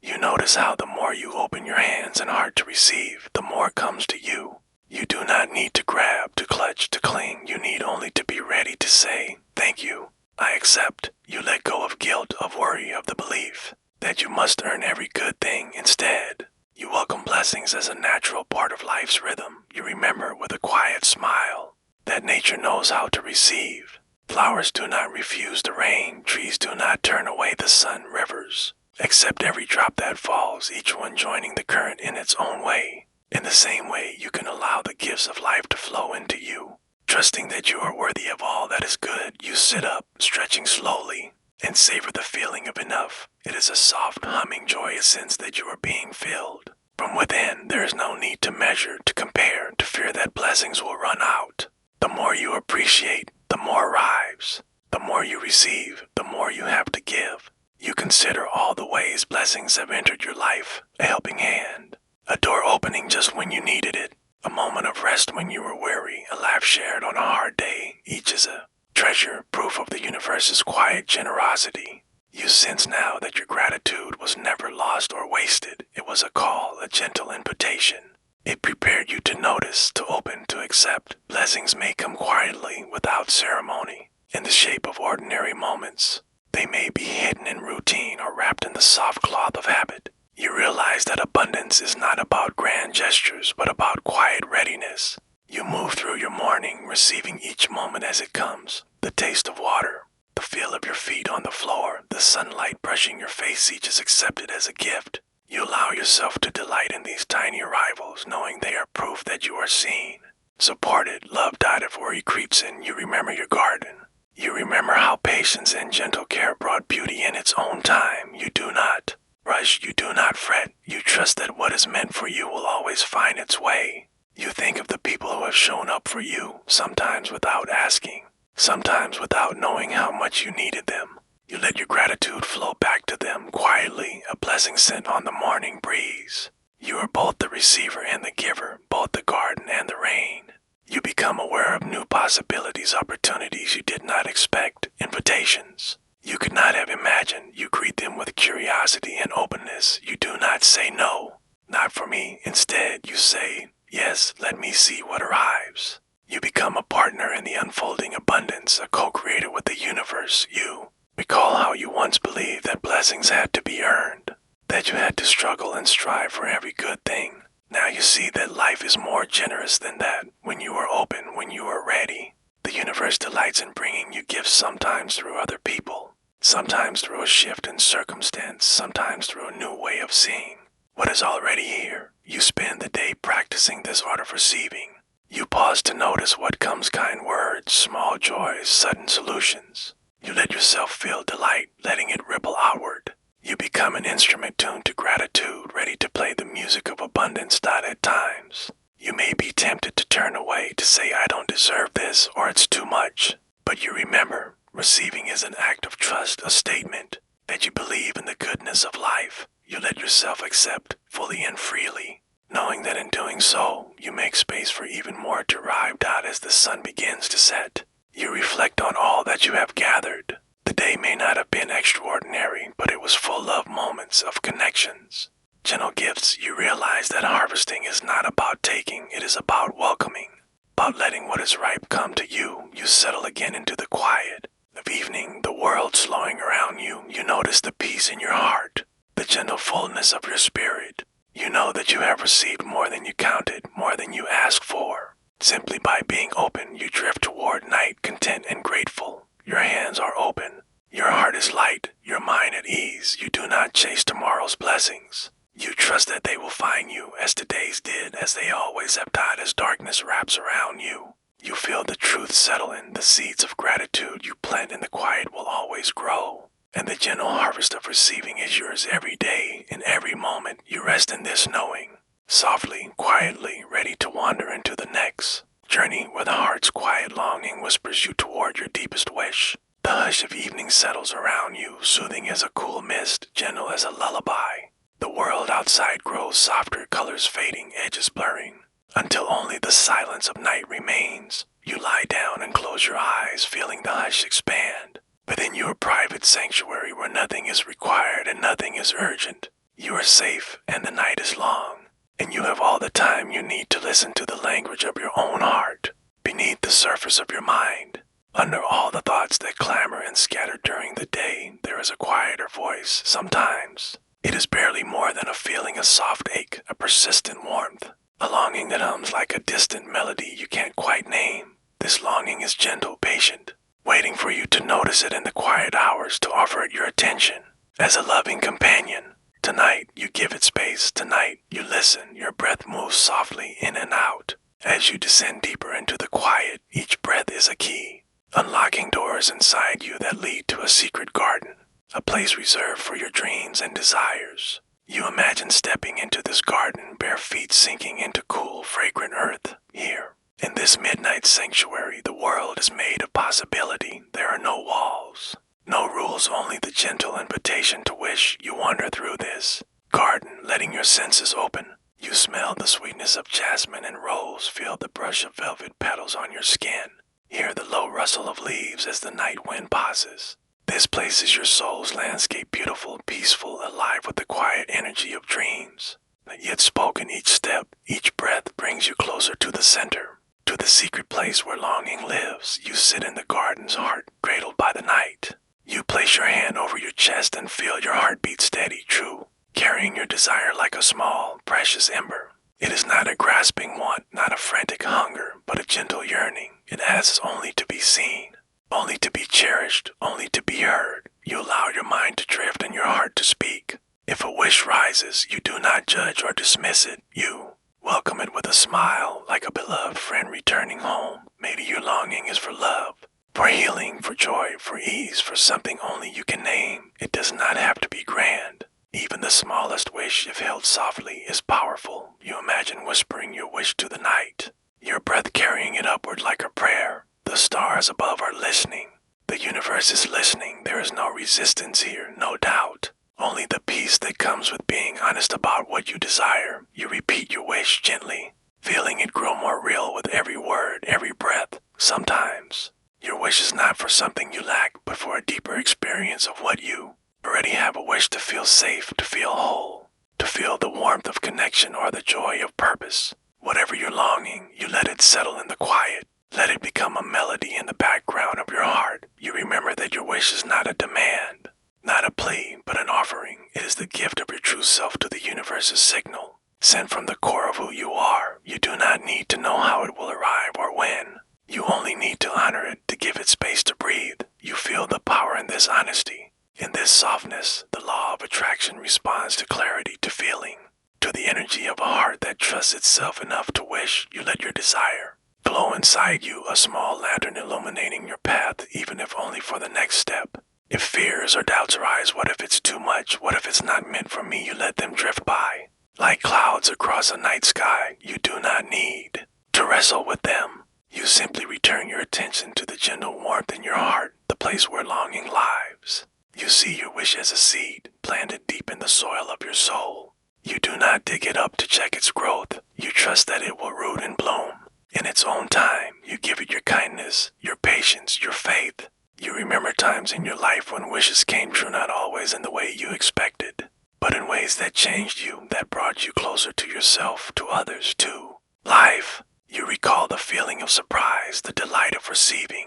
You notice how the more you open your hands and heart to receive, the more comes to you. You do not need to grab, to clutch, to cling. You need only to be ready to say, thank you, I accept. You let go of guilt, of worry, of the belief that you must earn every good thing. Instead, you welcome blessings as a natural part of life's rhythm. You remember with a quiet smile that nature knows how to receive. Flowers do not refuse the rain, trees do not turn away the sun, rivers accept every drop that falls, each one joining the current in its own way. In the same way, you can allow the gifts of life to flow into you. Trusting that you are worthy of all that is good, you sit up, stretching slowly, and savor the feeling of enough. It is a soft, humming, joyous sense that you are being filled. From within, there is no need to measure, to compare, to fear that blessings will run out. The more you appreciate, the more arrives. The more you receive, the more you have to give. You consider all the ways blessings have entered your life, a helping hand, a door opening just when you needed it, a moment of rest when you were weary, a laugh shared on a hard day. Each is a treasure, proof of the universe's quiet generosity. You sense now that your gratitude was never lost or wasted. It was a call, a gentle invitation. It prepared you to notice, to open, to accept. Blessings may come quietly, without ceremony, in the shape of ordinary moments. They may be hidden in routine or wrapped in the soft cloth of habit. You realize that abundance is not about grand gestures, but about quiet readiness. You move through your morning, receiving each moment as it comes. The taste of water, the feel of your feet on the floor, the sunlight brushing your face, each is accepted as a gift. You allow yourself to delight in these tiny arrivals, knowing they are proof that you are seen, supported. Love died of worry creeps in. You remember your garden. You remember how patience and gentle care brought beauty in its own time. You do not rush, you do not fret. You trust that what is meant for you will always find its way. You think of the people who have shown up for you, sometimes without asking, sometimes without knowing how much you needed them. You let your gratitude flow back to them quietly, a blessing sent on the morning breeze. You are both the receiver and the giver, both the garden and the rain. You become aware of new possibilities, opportunities you did not expect, invitations you could not have imagined. You greet them with curiosity and openness. You do not say no, not for me. Instead, you say, yes, let me see what arrives. You become a partner in the unfolding abundance, a co-creator with the universe. You recall how you once believed that blessings had to be earned, that you had to struggle and strive for every good thing. Now you see that life is more generous than that. When you are open, when you are ready, the universe delights in bringing you gifts, sometimes through other people, sometimes through a shift in circumstance, sometimes through a new way of seeing what is already here. You spend the day practicing this art of receiving. You pause to notice what comes: kind words, small joys, sudden solutions. You let yourself feel delight, letting it ripple outward. You become an instrument tuned to gratitude, ready to play the music of abundance. At times, you may be tempted to turn away, to say, I don't deserve this, or it's too much. But you remember, receiving is an act of trust, a statement that you believe in the goodness of life. You let yourself accept fully and freely, knowing that in doing so, you make space for even more to arrive. As the sun begins to set, you reflect on all that you have gathered. The day may not have been extraordinary, but it was full of moments, of connections, gentle gifts. You realize that harvesting is not about taking, it is about welcoming, about letting what is ripe come to you. You settle again into the quiet of evening, the world slowing around you. You notice the peace in your heart, the gentle fullness of your spirit. You know that you have received more than you counted, more than you asked for. Simply by being open, you drift toward night, content and grateful. Your hands are open, your heart is light, your mind at ease. You do not chase tomorrow's blessings. You trust that they will find you, as today's did, as they always have died. As darkness wraps around you, you feel the truth settle in. The seeds of gratitude you plant in the quiet will always grow, and the gentle harvest of receiving is yours every day, in every moment. You rest in this knowing, softly, quietly, ready to wander into the next journey where the heart's quiet longing whispers you toward your deepest wish. The hush of evening settles around you, soothing as a cool mist, gentle as a lullaby. The world outside grows softer, colors fading, edges blurring, until only the silence of night remains. You lie down and close your eyes, feeling the hush expand. Within your private sanctuary where nothing is required and nothing is urgent, you are safe and the night is long. And you have all the time you need to listen to the language of your own heart. Beneath the surface of your mind, under all the thoughts that clamor and scatter during the day, there is a quieter voice. Sometimes it is barely more than a feeling, a soft ache, a persistent warmth, a longing that hums like a distant melody you can't quite name. This longing is gentle, patient, waiting for you to notice it in the quiet hours to offer it your attention. As a loving companion, tonight you give it space. Tonight you listen. Your breath moves softly in and out. As you descend deeper into the quiet, each breath is a key, unlocking doors inside you that lead to a secret garden, a place reserved for your dreams and desires. You imagine stepping into this garden, bare feet sinking into cool, fragrant earth. Here, in this midnight sanctuary, the world is made of possibility. There are no walls, no rules, only the gentle invitation to wish. You wander through this garden, letting your senses open. You smell the sweetness of jasmine and rose, feel the brush of velvet petals on your skin, hear the low rustle of leaves as the night wind passes. This place is your soul's landscape, beautiful, peaceful, alive with the quiet energy of dreams. Yet spoken, each step, each breath brings you closer to the center, to the secret place where longing lives. You sit in the garden's heart, cradled by the night. You place your hand over your chest and feel your heartbeat steady, true, carrying your desire like a small, precious ember. It is not a grasping want, not a frantic hunger, but a gentle yearning. It asks only to be seen, only to be cherished, only to be heard. You allow your mind to drift and your heart to speak. If a wish rises, you do not judge or dismiss it. You welcome it with a smile, like a beloved friend returning home. Maybe your longing is for love, for healing, for joy, for ease, for something only you can name. It does not have to be grand. Even the smallest wish, if held softly, is powerful. You imagine whispering your wish to the night, your breath carrying it upward like a prayer. The stars above are listening. The universe is listening. There is no resistance here, no doubt. Only the peace that comes with being honest about what you desire. You repeat your wish gently, feeling it grow more real with every word, every breath. Sometimes, your wish is not for something you lack, but for a deeper experience of what you already have. A wish to feel safe, to feel whole, to feel the warmth of connection or the joy of purpose. Whatever you're longing, you let it settle in the quiet. Let it become a melody in the background of your heart. You remember that your wish is not a demand, not a plea, but an offering. It is the gift of your true self to the universe's signal, sent from the core of who you are. You do not need to know how it will arrive or when. You only need to honor it, to give it space to breathe. You feel the power in this honesty, in this softness. The law of attraction responds to clarity, to feeling, to the energy of a heart that trusts itself enough to wish. You let your desire glow inside you, a small lantern illuminating your path, even if only for the next step. If fears or doubts arise, what if it's too much? What if it's not meant for me? You let them drift by, like clouds across a night sky. You do not need to wrestle with them. You simply return your attention to the gentle warmth in your heart, the place where longing lives. You see your wish as a seed, planted deep in the soil of your soul. You do not dig it up to check its growth. You trust that it will root and bloom in its own time. You give it your kindness, your patience, your faith. You remember times in your life when wishes came true, not always in the way you expected, but in ways that changed you, that brought you closer to yourself, to others, to life. You recall the feeling of surprise, the delight of receiving,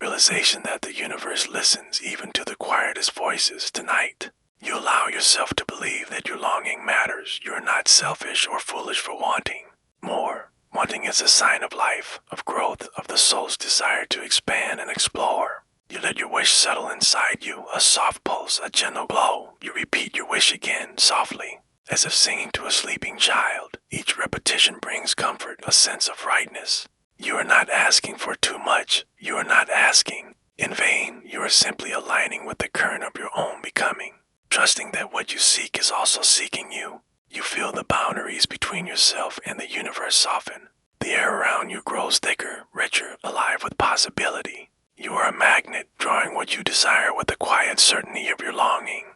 realization that the universe listens even to the quietest voices. Tonight, you allow yourself to believe that your longing matters. You are not selfish or foolish for wanting more. Wanting is a sign of life, of growth, of the soul's desire to expand and explore. You let your wish settle inside you, a soft pulse, a gentle glow. You repeat your wish again, softly, as if singing to a sleeping child. Each repetition brings comfort, a sense of rightness. You are not asking for too much. You are not asking in vain. You are simply aligning with the current of your own becoming, trusting that what you seek is also seeking you. You feel the boundaries between yourself and the universe soften. The air around you grows thicker, richer, alive with possibility. You are a magnet, drawing what you desire with the quiet certainty of your longing.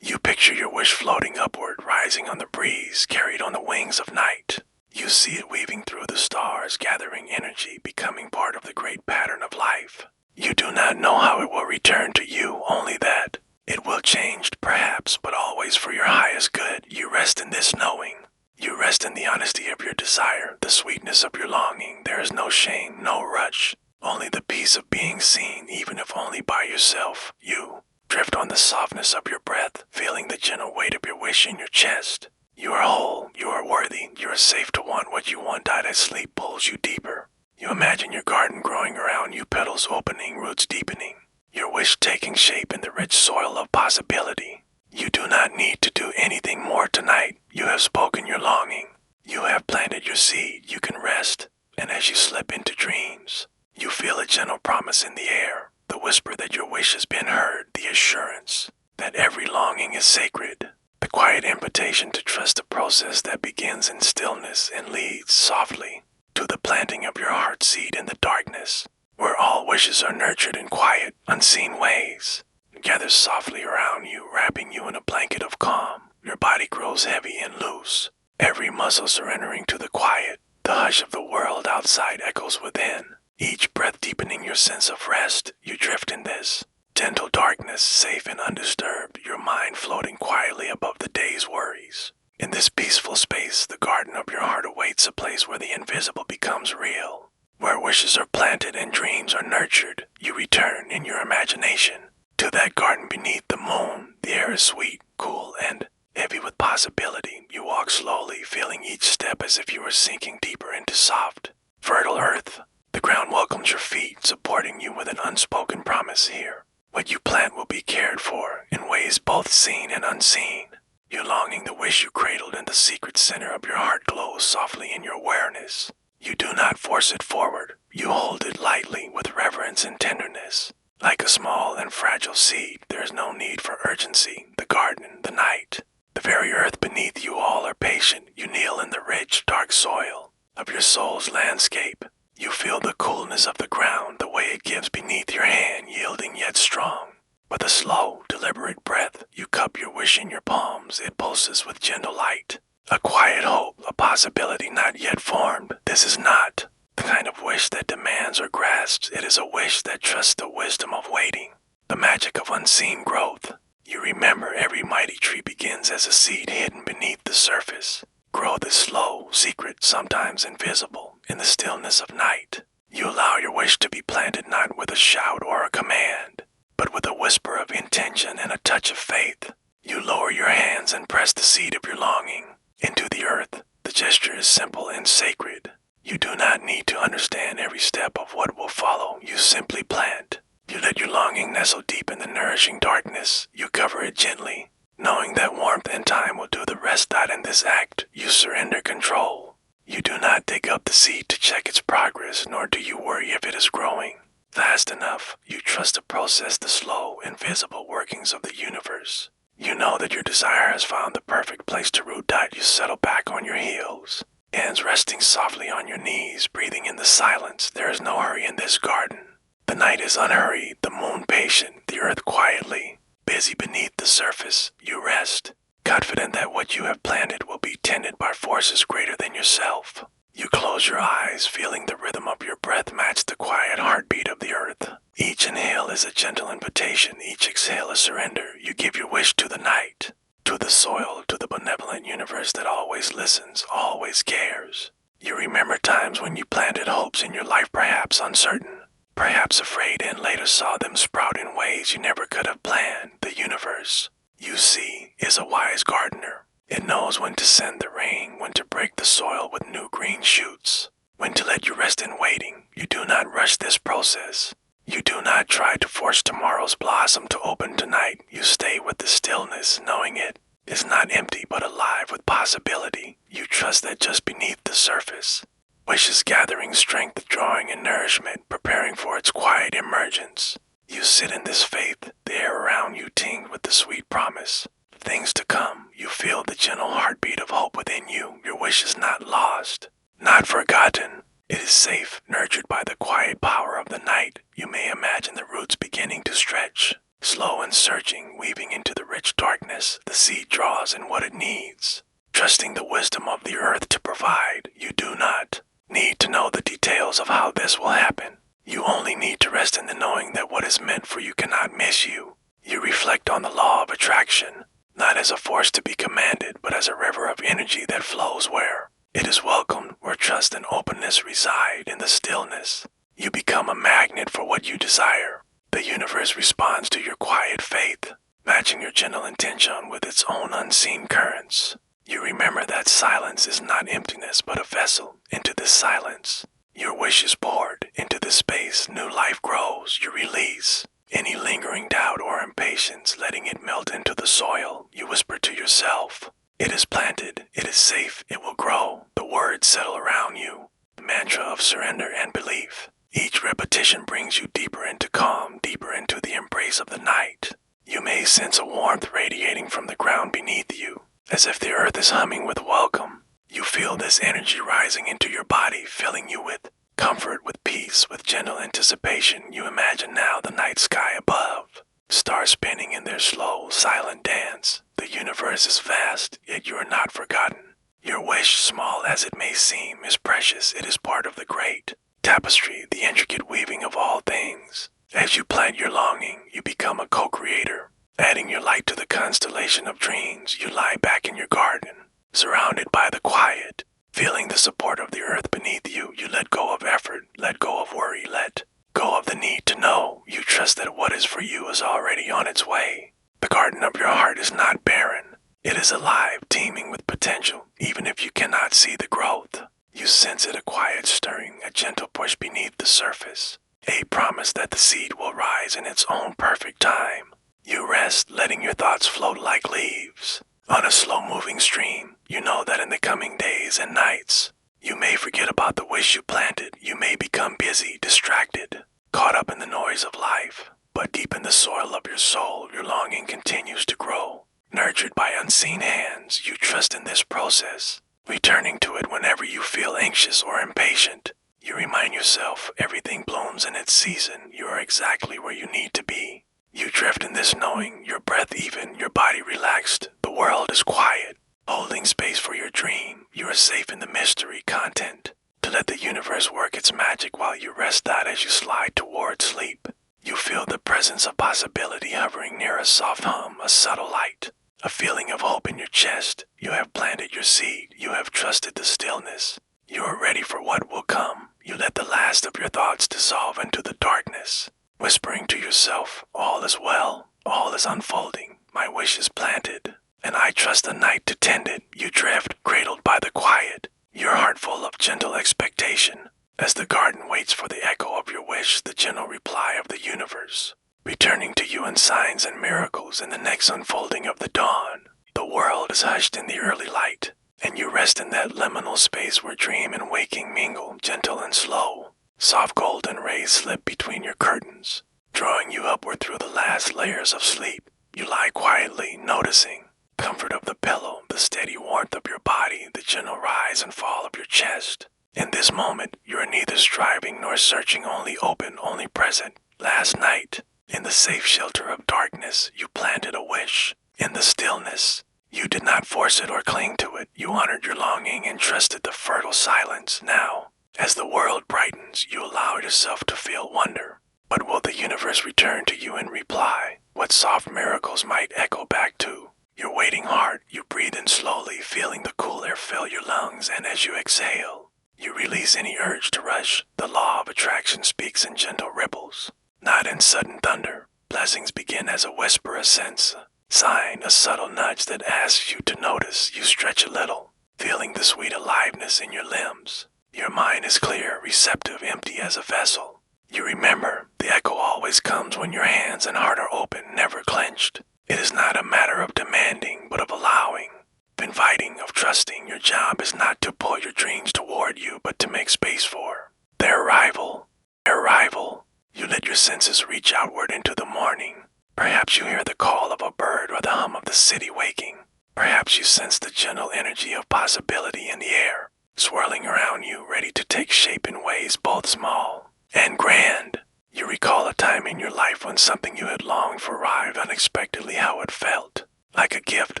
You picture your wish floating upward, rising on the breeze, carried on the wings of night. You see it weaving through the stars, gathering energy, becoming part of the great pattern of life. You do not know how it will return to you, only that it will change, perhaps, but always for your highest good. You rest in this knowing. You rest in the honesty of your desire, the sweetness of your longing. There is no shame, no rush, only the peace of being seen, even if only by yourself. You drift on the softness of your breath, feeling the gentle weight of your wish in your chest. You are whole, you are worthy, you are safe to want what you want. That sleep pulls you deeper. You imagine your garden growing around you, petals opening, roots deepening, your wish taking shape in the rich soil of possibility. You do not need to do anything more tonight. You have spoken your longing. You have planted your seed. You can rest. And as you slip into dreams, you feel a gentle promise in the air, the whisper that your wish has been heard, the assurance that every longing is sacred, the quiet invitation to trust the process that begins in stillness and leads softly to the planting of your heart seed in the darkness, where all wishes are nurtured in quiet, unseen ways. Gather softly around you, wrapping you in a blanket of calm. Your body grows heavy and loose, every muscle surrendering to the quiet. The hush of the world outside echoes within, each breath deepening your sense of rest. You drift in this gentle darkness, safe and undisturbed, your mind floating quietly above the day's worries. In this peaceful space, the garden of your heart awaits, a place where the invisible becomes real, where wishes are planted and dreams are nurtured. You return in your imagination to that garden beneath the moon. The air is sweet, cool, and heavy with possibility. You walk slowly, feeling each step as if you were sinking deeper into soft, fertile earth. The ground welcomes your feet, supporting you with an unspoken promise here. What you plant will be cared for in ways both seen and unseen. Your longing, the wish you cradled in the secret center of your heart, glows softly in your awareness. You do not force it forward. You hold it lightly with reverence and tenderness. Like a small and fragile seed, there is no need for urgency. The garden, the night, the very earth beneath you, all are patient. You kneel in the rich, dark soil of your soul's landscape. You feel the coolness of the ground, the way it gives beneath your hand, yielding yet strong. With a slow, deliberate breath, you cup your wish in your palms. It pulses with gentle light. A quiet hope, a possibility not yet formed. This is not the kind of wish that demands or grasps. It is a wish that trusts the wisdom of waiting, the magic of unseen growth. You remember every mighty tree begins as a seed hidden beneath the surface. Growth is slow, secret, sometimes invisible, in the stillness of night. You allow your wish to be planted not with a shout or a command, but with a whisper of intention and a touch of faith. You lower your hands and press the seed of your longing into the earth. The gesture is simple and sacred. You do not need to understand every step of what will follow. You simply plant. You let your longing nestle deep in the nourishing darkness. You cover it gently, knowing that warmth and time will do the rest. That in this act, you surrender control. You do not dig up the seed to check its progress, nor do you worry if it is growing fast enough. You trust the process, the slow, invisible workings of the universe. You know that your desire has found the perfect place to root. You settle back on your heels, hands resting softly on your knees, breathing in the silence. There is no hurry in this garden. The night is unhurried, the moon patient, the earth quietly busy beneath the surface. You rest, confident that what you have planted will be tended by forces greater than yourself. You close your eyes, feeling the rhythm of your breath match the quiet heartbeat of the earth. Each inhale is a gentle invitation, each exhale a surrender. You give your wish to the night, to the soil, to the benevolent universe that always listens, always cares. You remember times when you planted hopes in your life, perhaps uncertain, perhaps afraid, and later saw them sprout in ways you never could have planned. The universe, you see, is a wise gardener. It knows when to send the rain, when to break the soil with new green shoots, when to let you rest in waiting. You do not rush this process. You do not try to force tomorrow's blossom to open tonight. You stay with the stillness, knowing it is not empty but alive with possibility. You trust that just beneath the surface, wishes gathering strength, drawing in nourishment, preparing for its quiet emergence. You sit in this faith, the air around you tinged with the sweet promise. Things to come. You feel the gentle heartbeat of hope within you. Your wish is not lost, not forgotten. It is safe, nurtured by the quiet power of the night. You may imagine the roots beginning to stretch, slow and searching, weaving into the rich darkness. The seed draws in what it needs, trusting the wisdom of the earth to provide. You do not need to know the details of how this will happen. You only need to rest in the knowing that what is meant for you cannot miss you. You reflect on the law of attraction, not as a force to be commanded, but as a river of energy that flows where it is welcomed, where trust and openness reside. In the stillness, you become a magnet for what you desire. The universe responds to your quiet faith, matching your gentle intention with its own unseen currents. You remember that silence is not emptiness, but a vessel. Into this silence, Your wish is poured into this space. New life grows. You release any lingering doubt or impatience, letting it melt into the soil. You whisper to yourself, it is planted, it is safe, it will grow. The words settle around you, the mantra of surrender and belief. Each repetition brings you deeper into calm, deeper into the embrace of the night. You may sense a warmth radiating from the ground beneath you, as if the earth is humming with welcome. You feel this energy rising into your body, filling you with comfort, with peace, with gentle anticipation. You imagine now the night sky above, stars spinning in their slow, silent dance. The universe is vast, yet you are not forgotten. Your wish, small as it may seem, is precious. It is part of the great tapestry, the intricate weaving of all things. As you plant your longing, you become a co-creator, adding your light to the constellation of dreams. You lie back in your garden, surrounded by the quiet, feeling the support of the earth beneath you. You let go of effort, let go of worry, let go of the need to know. You trust that what is for you is already on its way. The garden of your heart is not barren. It is alive, teeming with potential, even if you cannot see the growth. You sense it, a quiet stirring, a gentle push beneath the surface, a promise that the seed will rise in its own perfect time. You rest, letting your thoughts float like leaves on a slow-moving stream. You know that in the coming days and nights, you may forget about the wish you planted. You may become busy, distracted, caught up in the noise of life. But deep in the soil of your soul, your longing continues to grow. Nurtured by unseen hands, you trust in this process, returning to it whenever you feel anxious or impatient. You remind yourself everything blooms in its season. You are exactly where you need to be. You drift in this knowing, your breath even, your body relaxed. The world is quiet, holding space for your dream. You are safe in the mystery, content to let the universe work its magic while you rest out. As you slide toward sleep, you feel the presence of possibility hovering near, a soft hum, a subtle light, a feeling of hope in your chest. You have planted your seed. You have trusted the stillness. You are ready for what will come. You let the last of your thoughts dissolve into the darkness, whispering to yourself, all is well, all is unfolding. My wish is planted, and I trust the night to tend it. You drift, cradled by the quiet, your heart full of gentle expectation. As the garden waits for the echo of your wish, the gentle reply of the universe, returning to you in signs and miracles. In the next unfolding of the dawn, the world is hushed in the early light, and you rest in that liminal space where dream and waking mingle, gentle and slow. Soft golden rays slip between your curtains, drawing you upward through the last layers of sleep. You lie quietly, noticing comfort of the pillow, the steady warmth of your body, the gentle rise and fall of your chest. In this moment, you are neither striving nor searching, only open, only present. Last night, in the safe shelter of darkness, you planted a wish. In the stillness, you did not force it or cling to it. You honored your longing and trusted the fertile silence. Now, as the world brightens, you allow yourself to feel wonder. But will the universe return to you in reply? What soft miracles might echo back to your waiting heart? You breathe in slowly, feeling the cool air fill your lungs, and as you exhale, you release any urge to rush. The law of attraction speaks in gentle ripples, not in sudden thunder. Blessings begin as a whisper, a sense, a sign, a subtle nudge that asks you to notice. You stretch a little, feeling the sweet aliveness in your limbs. Your mind is clear, receptive, empty as a vessel. You remember, the echo always comes when your hands and heart are open, never clenched. It is not a matter of demanding, but of allowing, of inviting, of trusting. Your job is not to pull your dreams toward you, but to make space for their arrival. Their arrival. You let your senses reach outward into the morning. Perhaps you hear the call of a bird or the hum of the city waking. Perhaps you sense the gentle energy of possibility in the air, swirling around you, ready to take shape in ways both small and grand. You recall a time in your life when something you had longed for arrived unexpectedly, how it felt. Like a gift,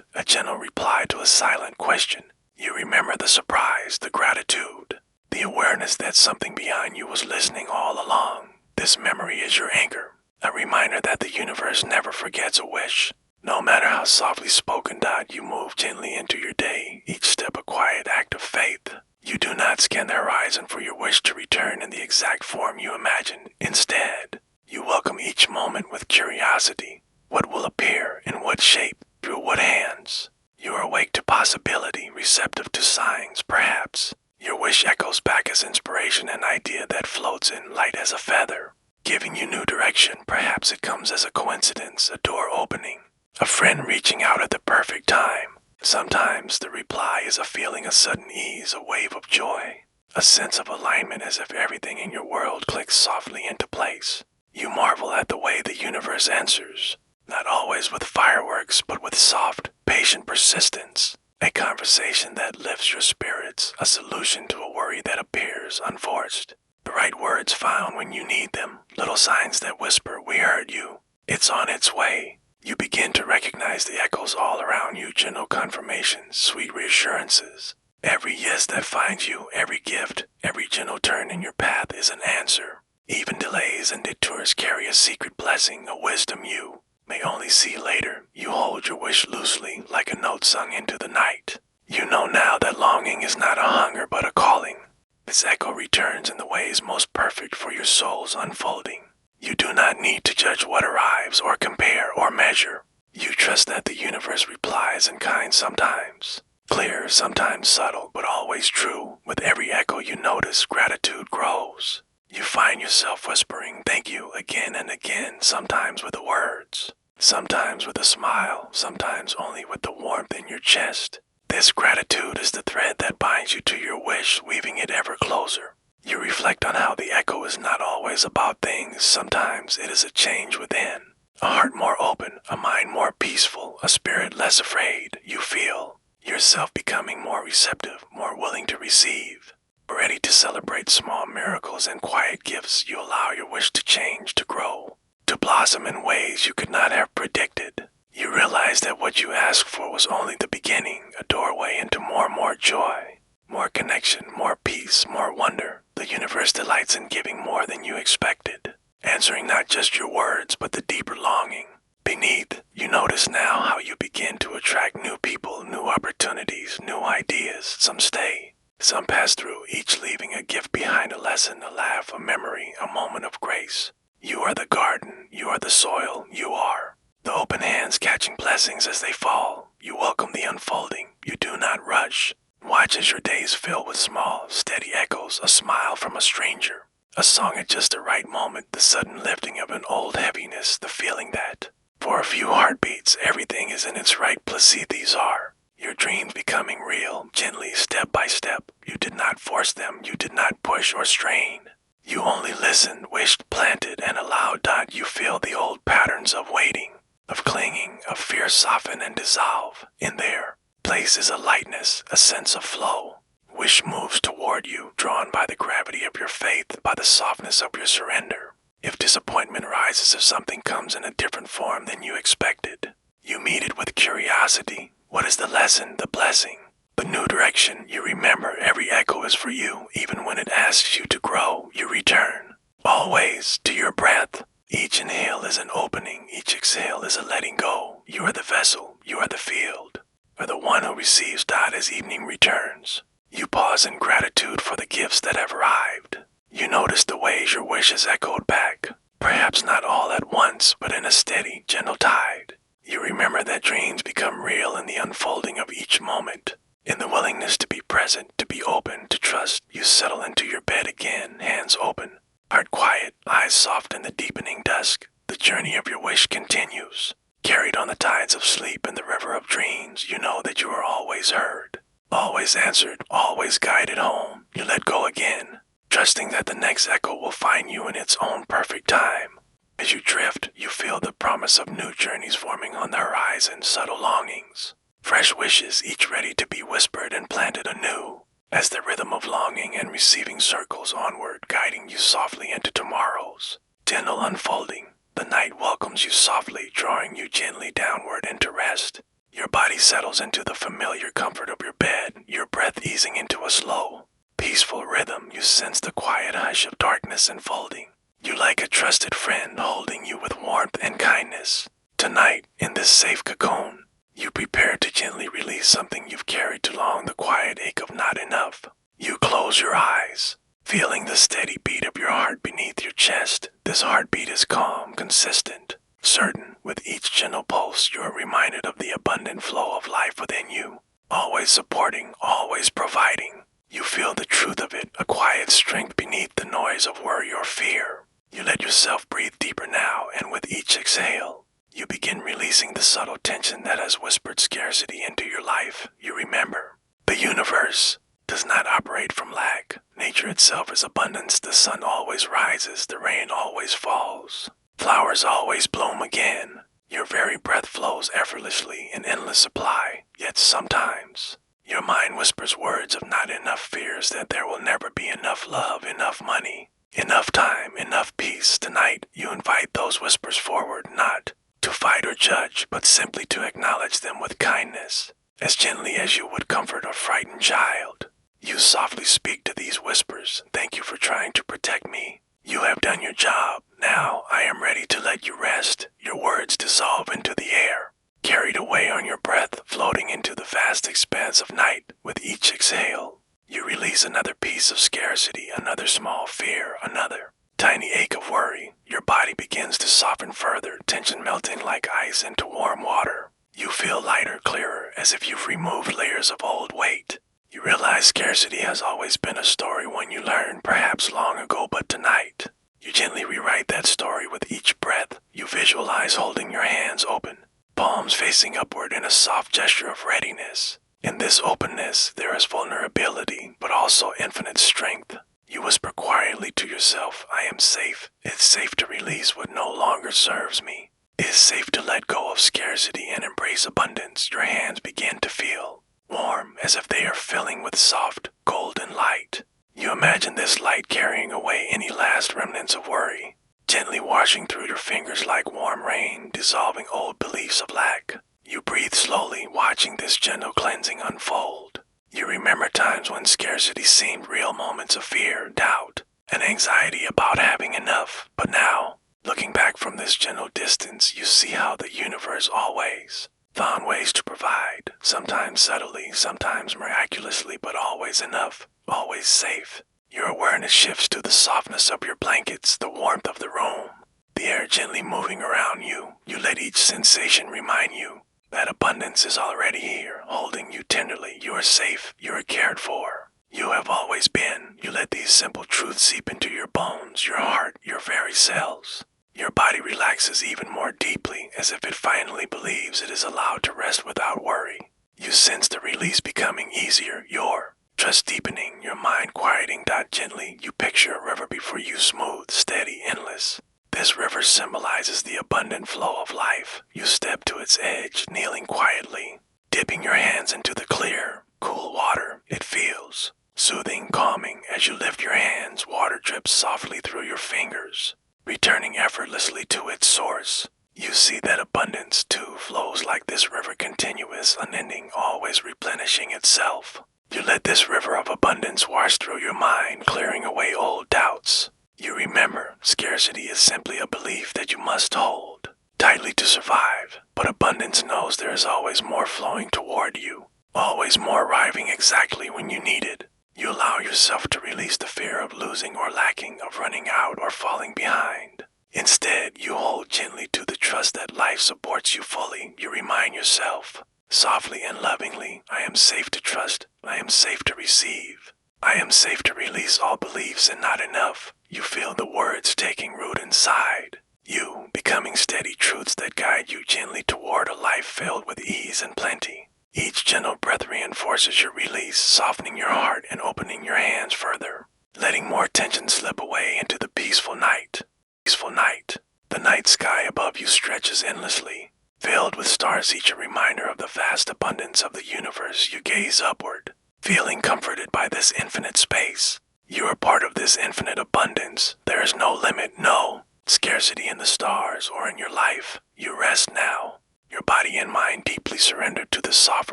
a gentle reply to a silent question. You remember the surprise, the gratitude, the awareness that something beyond you was listening all along. This memory is your anchor, a reminder that the universe never forgets a wish. No matter how softly spoken, you move gently into your day, each step a quiet act of faith. You do not scan the horizon for your wish to return in the exact form you imagined. Instead, you welcome each moment with curiosity. What will appear, in what shape, through what hands? You are awake to possibility, receptive to signs. Perhaps Your wish echoes back as inspiration, an idea that floats in light as a feather, giving you new direction. Perhaps it comes as a coincidence, a door opening, a friend reaching out at the perfect time. Sometimes the reply is a feeling of sudden ease, a wave of joy, a sense of alignment, as if everything in your world clicks softly into place. You marvel at the way the universe answers, not always with fireworks, but with soft, patient persistence. A conversation that lifts your spirits, a solution to a worry that appears unforced. The right words found when you need them, little signs that whisper, "We heard you. It's on its way." You begin to recognize the echoes all around you, gentle confirmations, sweet reassurances. Every yes that finds you, every gift, every gentle turn in your path is an answer. Even delays and detours carry a secret blessing, a wisdom you may only see later. You hold your wish loosely, like a note sung into the night. You know now that longing is not a hunger but a calling. This echo returns in the ways most perfect for your soul's unfolding. You do not need to judge what arrives, or compare, or measure. You trust that the universe replies in kind, sometimes clear, sometimes subtle, but always true. With every echo you notice, gratitude grows. You find yourself whispering thank you again and again, sometimes with the words, sometimes with a smile, sometimes only with the warmth in your chest. This gratitude is the thread that binds you to your wish, weaving it ever closer. You reflect on how the echo is not always about things. Sometimes it is a change within, a heart more open, a mind more peaceful, a spirit less afraid. You feel yourself becoming more receptive, more willing to receive, ready to celebrate small miracles and quiet gifts. You allow your wish to change, to grow, to blossom in ways you could not have predicted. You realize that what you asked for was only the beginning, a doorway into more joy, more connection, more peace, more wonder. The universe delights in giving more than you expected, answering not just your words, but the deeper longing beneath. You notice now how you begin to attract new people, new opportunities, new ideas. Some stay, some pass through, each leaving a gift behind, a lesson, a laugh, a memory, a moment of grace. You are the garden, you are the soil, you are the open hands catching blessings as they fall. You welcome the unfolding, you do not rush. Watch as your days fill with small, steady echoes, a smile from a stranger, a song at just the right moment, the sudden lifting of an old heaviness, the feeling that, for a few heartbeats, everything is in its right place. These are your dreams becoming real, gently, step by step. You did not force them, you did not push or strain. You only listened, wished, planted, and allowed. You feel the old patterns of waiting, of clinging, of fear soften and dissolve. In their place is a lightness, a sense of flow. Wish moves toward you, drawn by the gravity of your faith, by the softness of your surrender. If disappointment rises, if something comes in a different form than you expected, you meet it with curiosity. What is the lesson, the blessing, the new direction? You remember every echo is for you. Even when it asks you to grow, you return, always to your breath. Each inhale is an opening, each exhale is a letting go. You are the vessel, you are the field, or the one who receives as evening returns. You pause in gratitude for the gifts that have arrived. You notice the ways your wish is echoed back, perhaps not all at once, but in a steady, gentle tide. You remember that dreams become real in the unfolding of each moment, in the willingness to be present, to be open, to trust. You settle into your bed again, hands open, heart quiet, eyes soft in the deepening dusk. The journey of your wish continues. Carried on the tides of sleep in the river of dreams, you know that you are always heard, always answered, always guided home. You let go again, trusting that the next echo will find you in its own perfect time. As you drift, you feel the promise of new journeys forming on the horizon, subtle longings, fresh wishes, each ready to be whispered and planted anew. As the rhythm of longing and receiving circles onward, guiding you softly into tomorrow's gentle unfolding. The night welcomes you softly, drawing you gently downward into rest. Your body settles into the familiar comfort of your bed, your breath easing into a slow, peaceful rhythm. You sense the quiet hush of darkness enfolding you like a trusted friend, holding you with warmth and kindness. Tonight, in this safe cocoon, you prepare to gently release something you've carried too long, the quiet ache of not enough. You close your eyes, feeling the steady beat of your heart beneath your chest. This heartbeat is calm, consistent, certain. With each gentle pulse, you are reminded of the abundant flow of life within you, always supporting, always providing. You feel the truth of it, a quiet strength beneath the noise of worry or fear. You let yourself breathe deeper now, and with each exhale, you begin releasing the subtle tension that has whispered scarcity into your life. You remember, the universe does not operate from lack. Nature itself is abundance. The sun always rises, the rain always falls. Flowers always bloom again. Your very breath flows effortlessly in endless supply. Yet sometimes, your mind whispers words of not enough, fears that there will never be enough love, enough money, enough time, enough peace. Tonight, you invite those whispers forward, not to fight or judge, but simply to acknowledge them with kindness, as gently as you would comfort a frightened child. You softly speak to these whispers. Thank you for trying to protect me. You have done your job. Now I am ready to let you rest. Your words dissolve into the air, carried away on your breath, floating into the vast expanse of night. With each exhale, you release another piece of scarcity, another small fear, another tiny ache of worry. Your body begins to soften further, tension melting like ice into warm water. You feel lighter, clearer, as if you've removed layers of old weight. You realize scarcity has always been a story, one you learned perhaps long ago, but tonight, you gently rewrite that story with each breath. You visualize holding your hands open, palms facing upward in a soft gesture of readiness. In this openness, there is vulnerability, but also infinite strength. You whisper quietly to yourself, I am safe. It's safe to release what no longer serves me. It is safe to let go of scarcity and embrace abundance. Your hands begin to feel warm, as if they are filling with soft, golden light. You imagine this light carrying away any last remnants of worry, gently washing through your fingers like warm rain, dissolving old beliefs of lack. You breathe slowly, watching this gentle cleansing unfold. You remember times when scarcity seemed real, moments of fear, doubt, and anxiety about having enough. But now, looking back from this gentle distance, you see how the universe always found ways to provide, sometimes subtly, sometimes miraculously, but always enough, always safe. Your awareness shifts to the softness of your blankets, the warmth of the room, the air gently moving around you. You let each sensation remind you that abundance is already here, holding you tenderly. You are safe, you are cared for. You have always been. You let these simple truths seep into your bones, your heart, your very cells. Your body relaxes even more deeply, as if it finally believes it is allowed to rest without worry. You sense the release becoming easier, your trust deepening, your mind quieting. Gently, you picture a river before you, smooth, steady, endless. This river symbolizes the abundant flow of life. You step to its edge, kneeling quietly, dipping your hands into the clear, cool water. It feels soothing, calming. As you lift your hands, water drips softly through your fingers, returning effortlessly to its source. You see that abundance, too, flows like this river, continuous, unending, always replenishing itself. You let this river of abundance wash through your mind, clearing away old doubts. You remember, scarcity is simply a belief that you must hold tightly to survive, but abundance knows there is always more flowing toward you, always more arriving exactly when you need it. You allow yourself to release the fear of losing or lacking, of running out or falling behind. Instead, you hold gently to the trust that life supports you fully. You remind yourself, softly and lovingly, I am safe to trust, I am safe to receive, I am safe to release all beliefs and not enough. You feel the words taking root inside, you becoming steady truths that guide you gently toward a life filled with ease and plenty. Each gentle breath reinforces your release, softening your heart and opening your hands further, letting more tension slip away into the peaceful night. Peaceful night. The night sky above you stretches endlessly, filled with stars, each a reminder of the vast abundance of the universe. You gaze upward, feeling comforted by this infinite space. You are part of this infinite abundance. There is no limit, no scarcity in the stars or in your life. You rest now, your body and mind deeply surrendered to the soft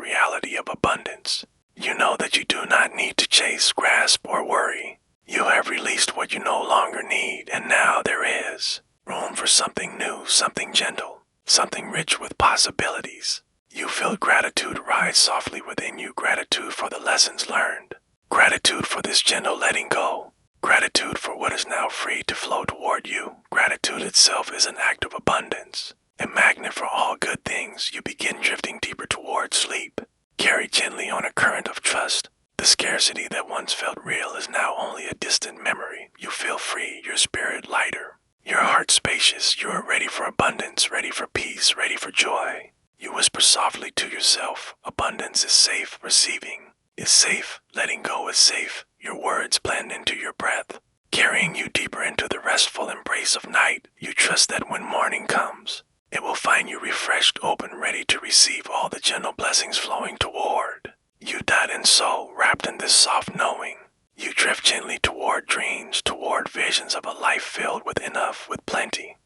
reality of abundance. You know that you do not need to chase, grasp, or worry. You have released what you no longer need, and now there is room for something new, something gentle, something rich with possibilities. You feel gratitude rise softly within you, gratitude for the lessons learned, gratitude for this gentle letting go, gratitude for what is now free to flow toward you. Gratitude itself is an act of abundance, a magnet for all good things. You begin drifting deeper toward sleep, carried gently on a current of trust, The scarcity that once felt real is now only a distant memory. You feel free, your spirit lighter, your heart spacious. You are ready for abundance, ready for peace, ready for joy. You whisper softly to yourself, abundance is safe, receiving is safe, letting go is safe. Your words blend into your breath, carrying you deeper into the restful embrace of night. You trust that when morning comes, it will find you refreshed, open, ready to receive all the gentle blessings flowing toward you. And so, wrapped in this soft knowing, you drift gently toward dreams, toward visions of a life filled with enough, with plenty,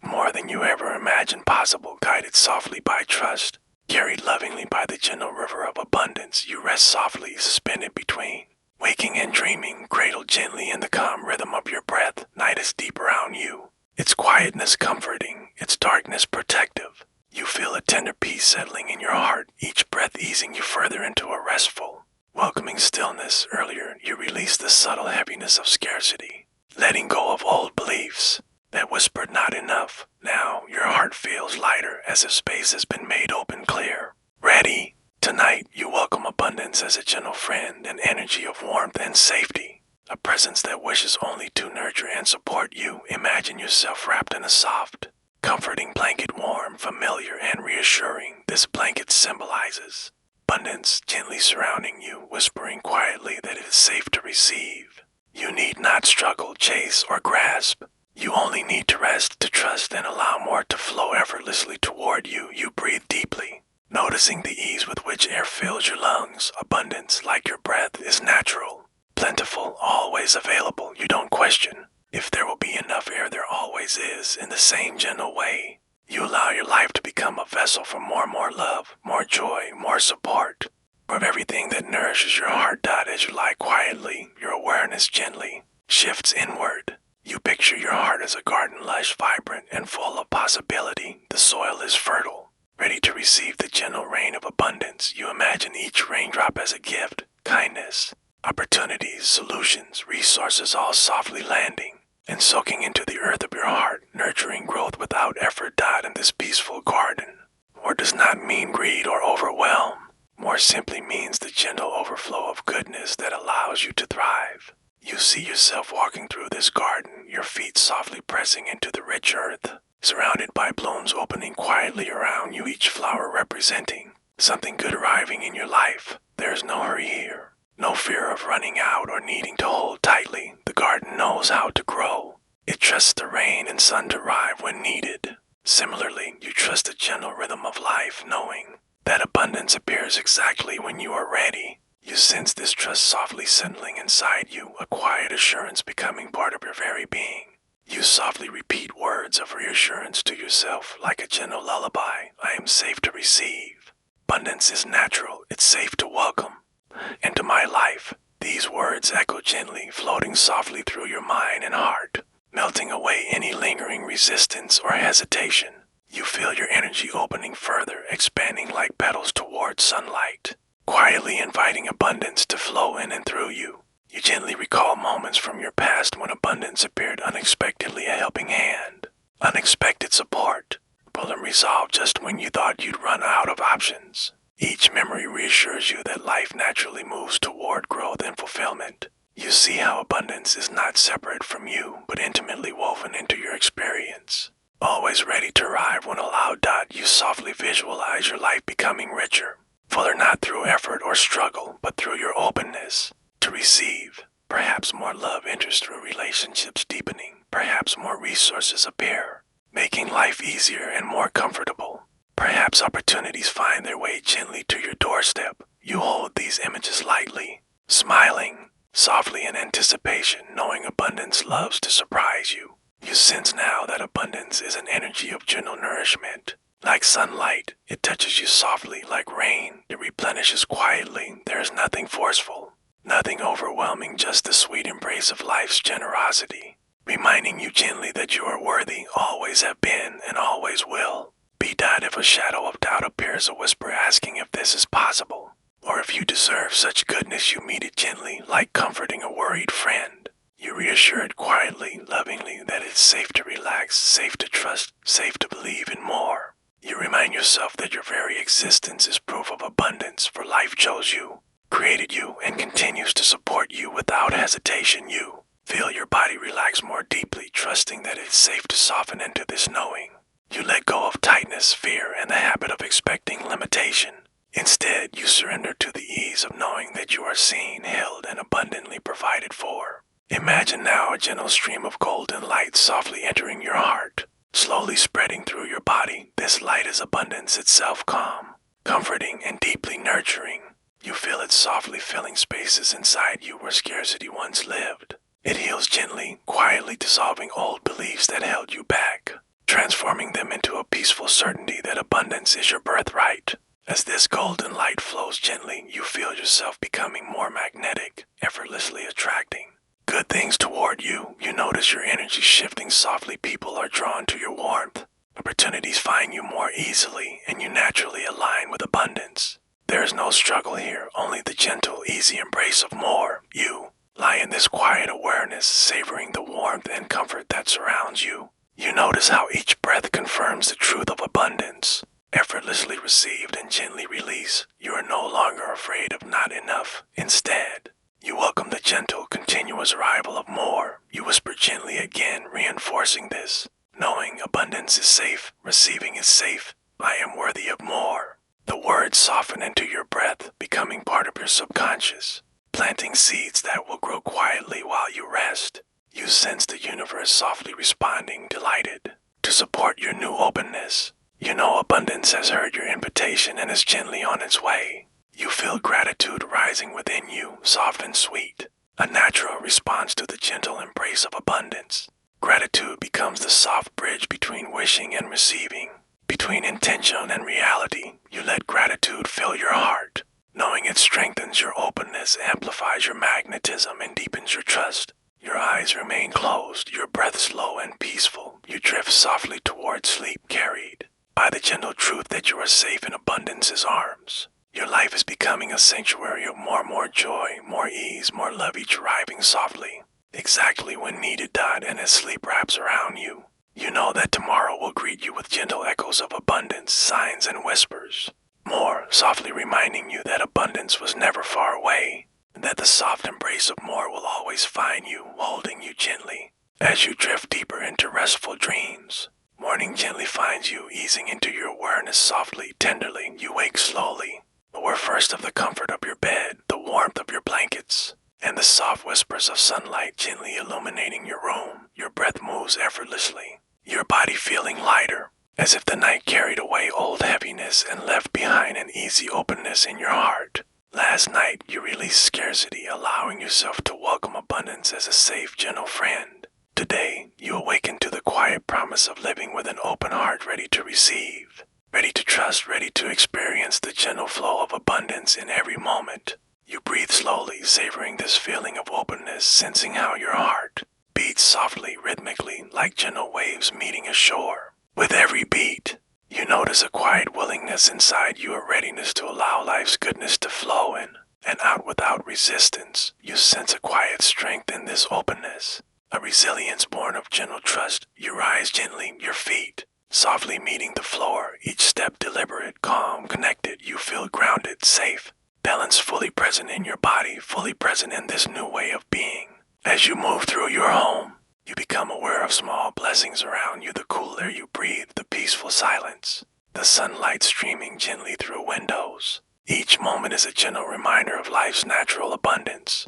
more than you ever imagined possible, guided softly by trust, carried lovingly by the gentle river of abundance. You rest softly, suspended between waking and dreaming, cradled gently in the calm rhythm of your breath. Night is deep around you, its quietness comforting, its darkness protective. You feel a tender peace settling in your heart, each breath easing you further into a restful, welcoming stillness. Earlier, you released the subtle heaviness of scarcity, letting go of old beliefs that whispered not enough. Now, your heart feels lighter, as if space has been made open, clear, ready. Tonight, you welcome abundance as a gentle friend, an energy of warmth and safety, a presence that wishes only to nurture and support you. Imagine yourself wrapped in a soft, comforting blanket, warm, familiar, and reassuring. This blanket symbolizes abundance, gently surrounding you, whispering quietly that it is safe to receive. You need not struggle, chase, or grasp. You only need to rest, to trust, and allow more to flow effortlessly toward you. You breathe deeply, noticing the ease with which air fills your lungs. Abundance, like your breath, is natural, plentiful, always available. You don't question if there will be enough air. There always is. In the same gentle way, you allow your life to become a vessel for more love, more joy, more support, of everything that nourishes your heart. As you lie quietly, your awareness gently shifts inward. You picture your heart as a garden, lush, vibrant, and full of possibility. The soil is fertile, ready to receive the gentle rain of abundance. You imagine each raindrop as a gift, kindness, opportunities, solutions, resources, all softly landing and soaking into the earth of your heart, nurturing growth without effort. In this peaceful garden, or does not mean greed or overwhelm, more simply means the gentle overflow of goodness that allows you to thrive. You see yourself walking through this garden, your feet softly pressing into the rich earth, surrounded by blooms opening quietly around you, each flower representing something good arriving in your life. There is no hurry here, no fear of running out or needing to hold tightly. The garden knows how to grow. It trusts the rain and sun to arrive when needed. Similarly, you trust the gentle rhythm of life, knowing that abundance appears exactly when you are ready. You sense this trust softly settling inside you, a quiet assurance becoming part of your very being. You softly repeat words of reassurance to yourself like a gentle lullaby. I am safe to receive. Abundance is natural. It's safe to welcome into my life. These words echo gently, floating softly through your mind and heart, melting away any lingering resistance or hesitation. You feel your energy opening further, expanding like petals toward sunlight, quietly inviting abundance to flow in and through you. You gently recall moments from your past when abundance appeared unexpectedly, a helping hand, unexpected support, pull and resolve just when you thought you'd run out of options. Each memory reassures you that life naturally moves toward growth and fulfillment. You see how abundance is not separate from you, but intimately woven into your experience, always ready to arrive when allowed. You softly visualize your life becoming richer, fuller, not through effort or struggle, but through your openness to receive. Perhaps more love enters through relationships deepening. Perhaps more resources appear, making life easier and more comfortable. Perhaps opportunities find their way gently to your doorstep. You hold these images lightly, smiling softly in anticipation, knowing abundance loves to surprise you. You sense now that abundance is an energy of gentle nourishment. Like sunlight, it touches you softly. Like rain, it replenishes quietly. There is nothing forceful, nothing overwhelming, just the sweet embrace of life's generosity, reminding you gently that you are worthy, always have been, and always will be. If a shadow of doubt appears, a whisper asking if this is possible, or if you deserve such goodness, you meet it gently, like comforting a worried friend. You reassure it quietly, lovingly, that it's safe to relax, safe to trust, safe to believe in more. You remind yourself that your very existence is proof of abundance, for life chose you, created you and continues to support you without hesitation. You feel your body relax more deeply, trusting that it's safe to soften into this knowing. You let go of tightness, fear, and the habit of expecting limitation. Instead, you surrender to the ease of knowing that you are seen, held, and abundantly provided for. Imagine now a gentle stream of golden light softly entering your heart, slowly spreading through your body. This light is abundance itself, calm, comforting, and deeply nurturing. You feel it softly filling spaces inside you where scarcity once lived. It heals gently, quietly dissolving old beliefs that held you back, transforming them into a peaceful certainty that abundance is your birthright. As this golden light flows gently, you feel yourself becoming more magnetic, effortlessly attracting good things toward you. You notice your energy shifting softly. People are drawn to your warmth. Opportunities find you more easily, and you naturally align with abundance. There is no struggle here, only the gentle, easy embrace of more. You lie in this quiet awareness, savoring the warmth and comfort that surrounds you. You notice how each breath confirms the truth of abundance. Effortlessly received and gently released, you are no longer afraid of not enough. Instead, you welcome the gentle, continuous arrival of more. You whisper gently again, reinforcing this. Knowing abundance is safe, receiving is safe. I am worthy of more. The words soften into your breath, becoming part of your subconscious, planting seeds that will grow quietly while you rest. You sense the universe softly responding, delighted to support your new openness. You know abundance has heard your invitation and is gently on its way. You feel gratitude rising within you, soft and sweet, a natural response to the gentle embrace of abundance. Gratitude becomes the soft bridge between wishing and receiving, between intention and reality. You let gratitude fill your heart, knowing it strengthens your openness, amplifies your magnetism, and deepens your trust. Your eyes remain closed, your breath slow and peaceful. You drift softly toward sleep, carried by the gentle truth that you are safe in abundance's arms. Your life is becoming a sanctuary of more joy, more ease, more love, each arriving softly, exactly when needed. And as sleep wraps around you, you know that tomorrow will greet you with gentle echoes of abundance, signs, and whispers. More, softly reminding you that abundance was never far away, and that the soft embrace of more will always find you, holding you gently. As you drift deeper into restful dreams, morning gently finds you, easing into your awareness softly, tenderly. You wake slowly, aware first of the comfort of your bed, the warmth of your blankets, and the soft whispers of sunlight gently illuminating your room. Your breath moves effortlessly, your body feeling lighter, as if the night carried away old heaviness and left behind an easy openness in your heart. Last night you released scarcity, allowing yourself to welcome abundance as a safe, gentle friend. Today, you awaken to the quiet promise of living with an open heart, ready to receive, ready to trust, ready to experience the gentle flow of abundance in every moment. You breathe slowly, savoring this feeling of openness, sensing how your heart beats softly, rhythmically, like gentle waves meeting a shore. With every beat, you notice a quiet willingness inside you, a readiness to allow life's goodness to flow in and out without resistance. You sense a quiet strength in this openness, a resilience born of gentle trust. You rise gently, your feet softly meeting the floor, each step deliberate, calm, connected. You feel grounded, safe, balanced, fully present in your body, fully present in this new way of being. As you move through your home, you become aware of small blessings around you, the cool air you breathe, the peaceful silence, the sunlight streaming gently through windows. Each moment is a gentle reminder of life's natural abundance.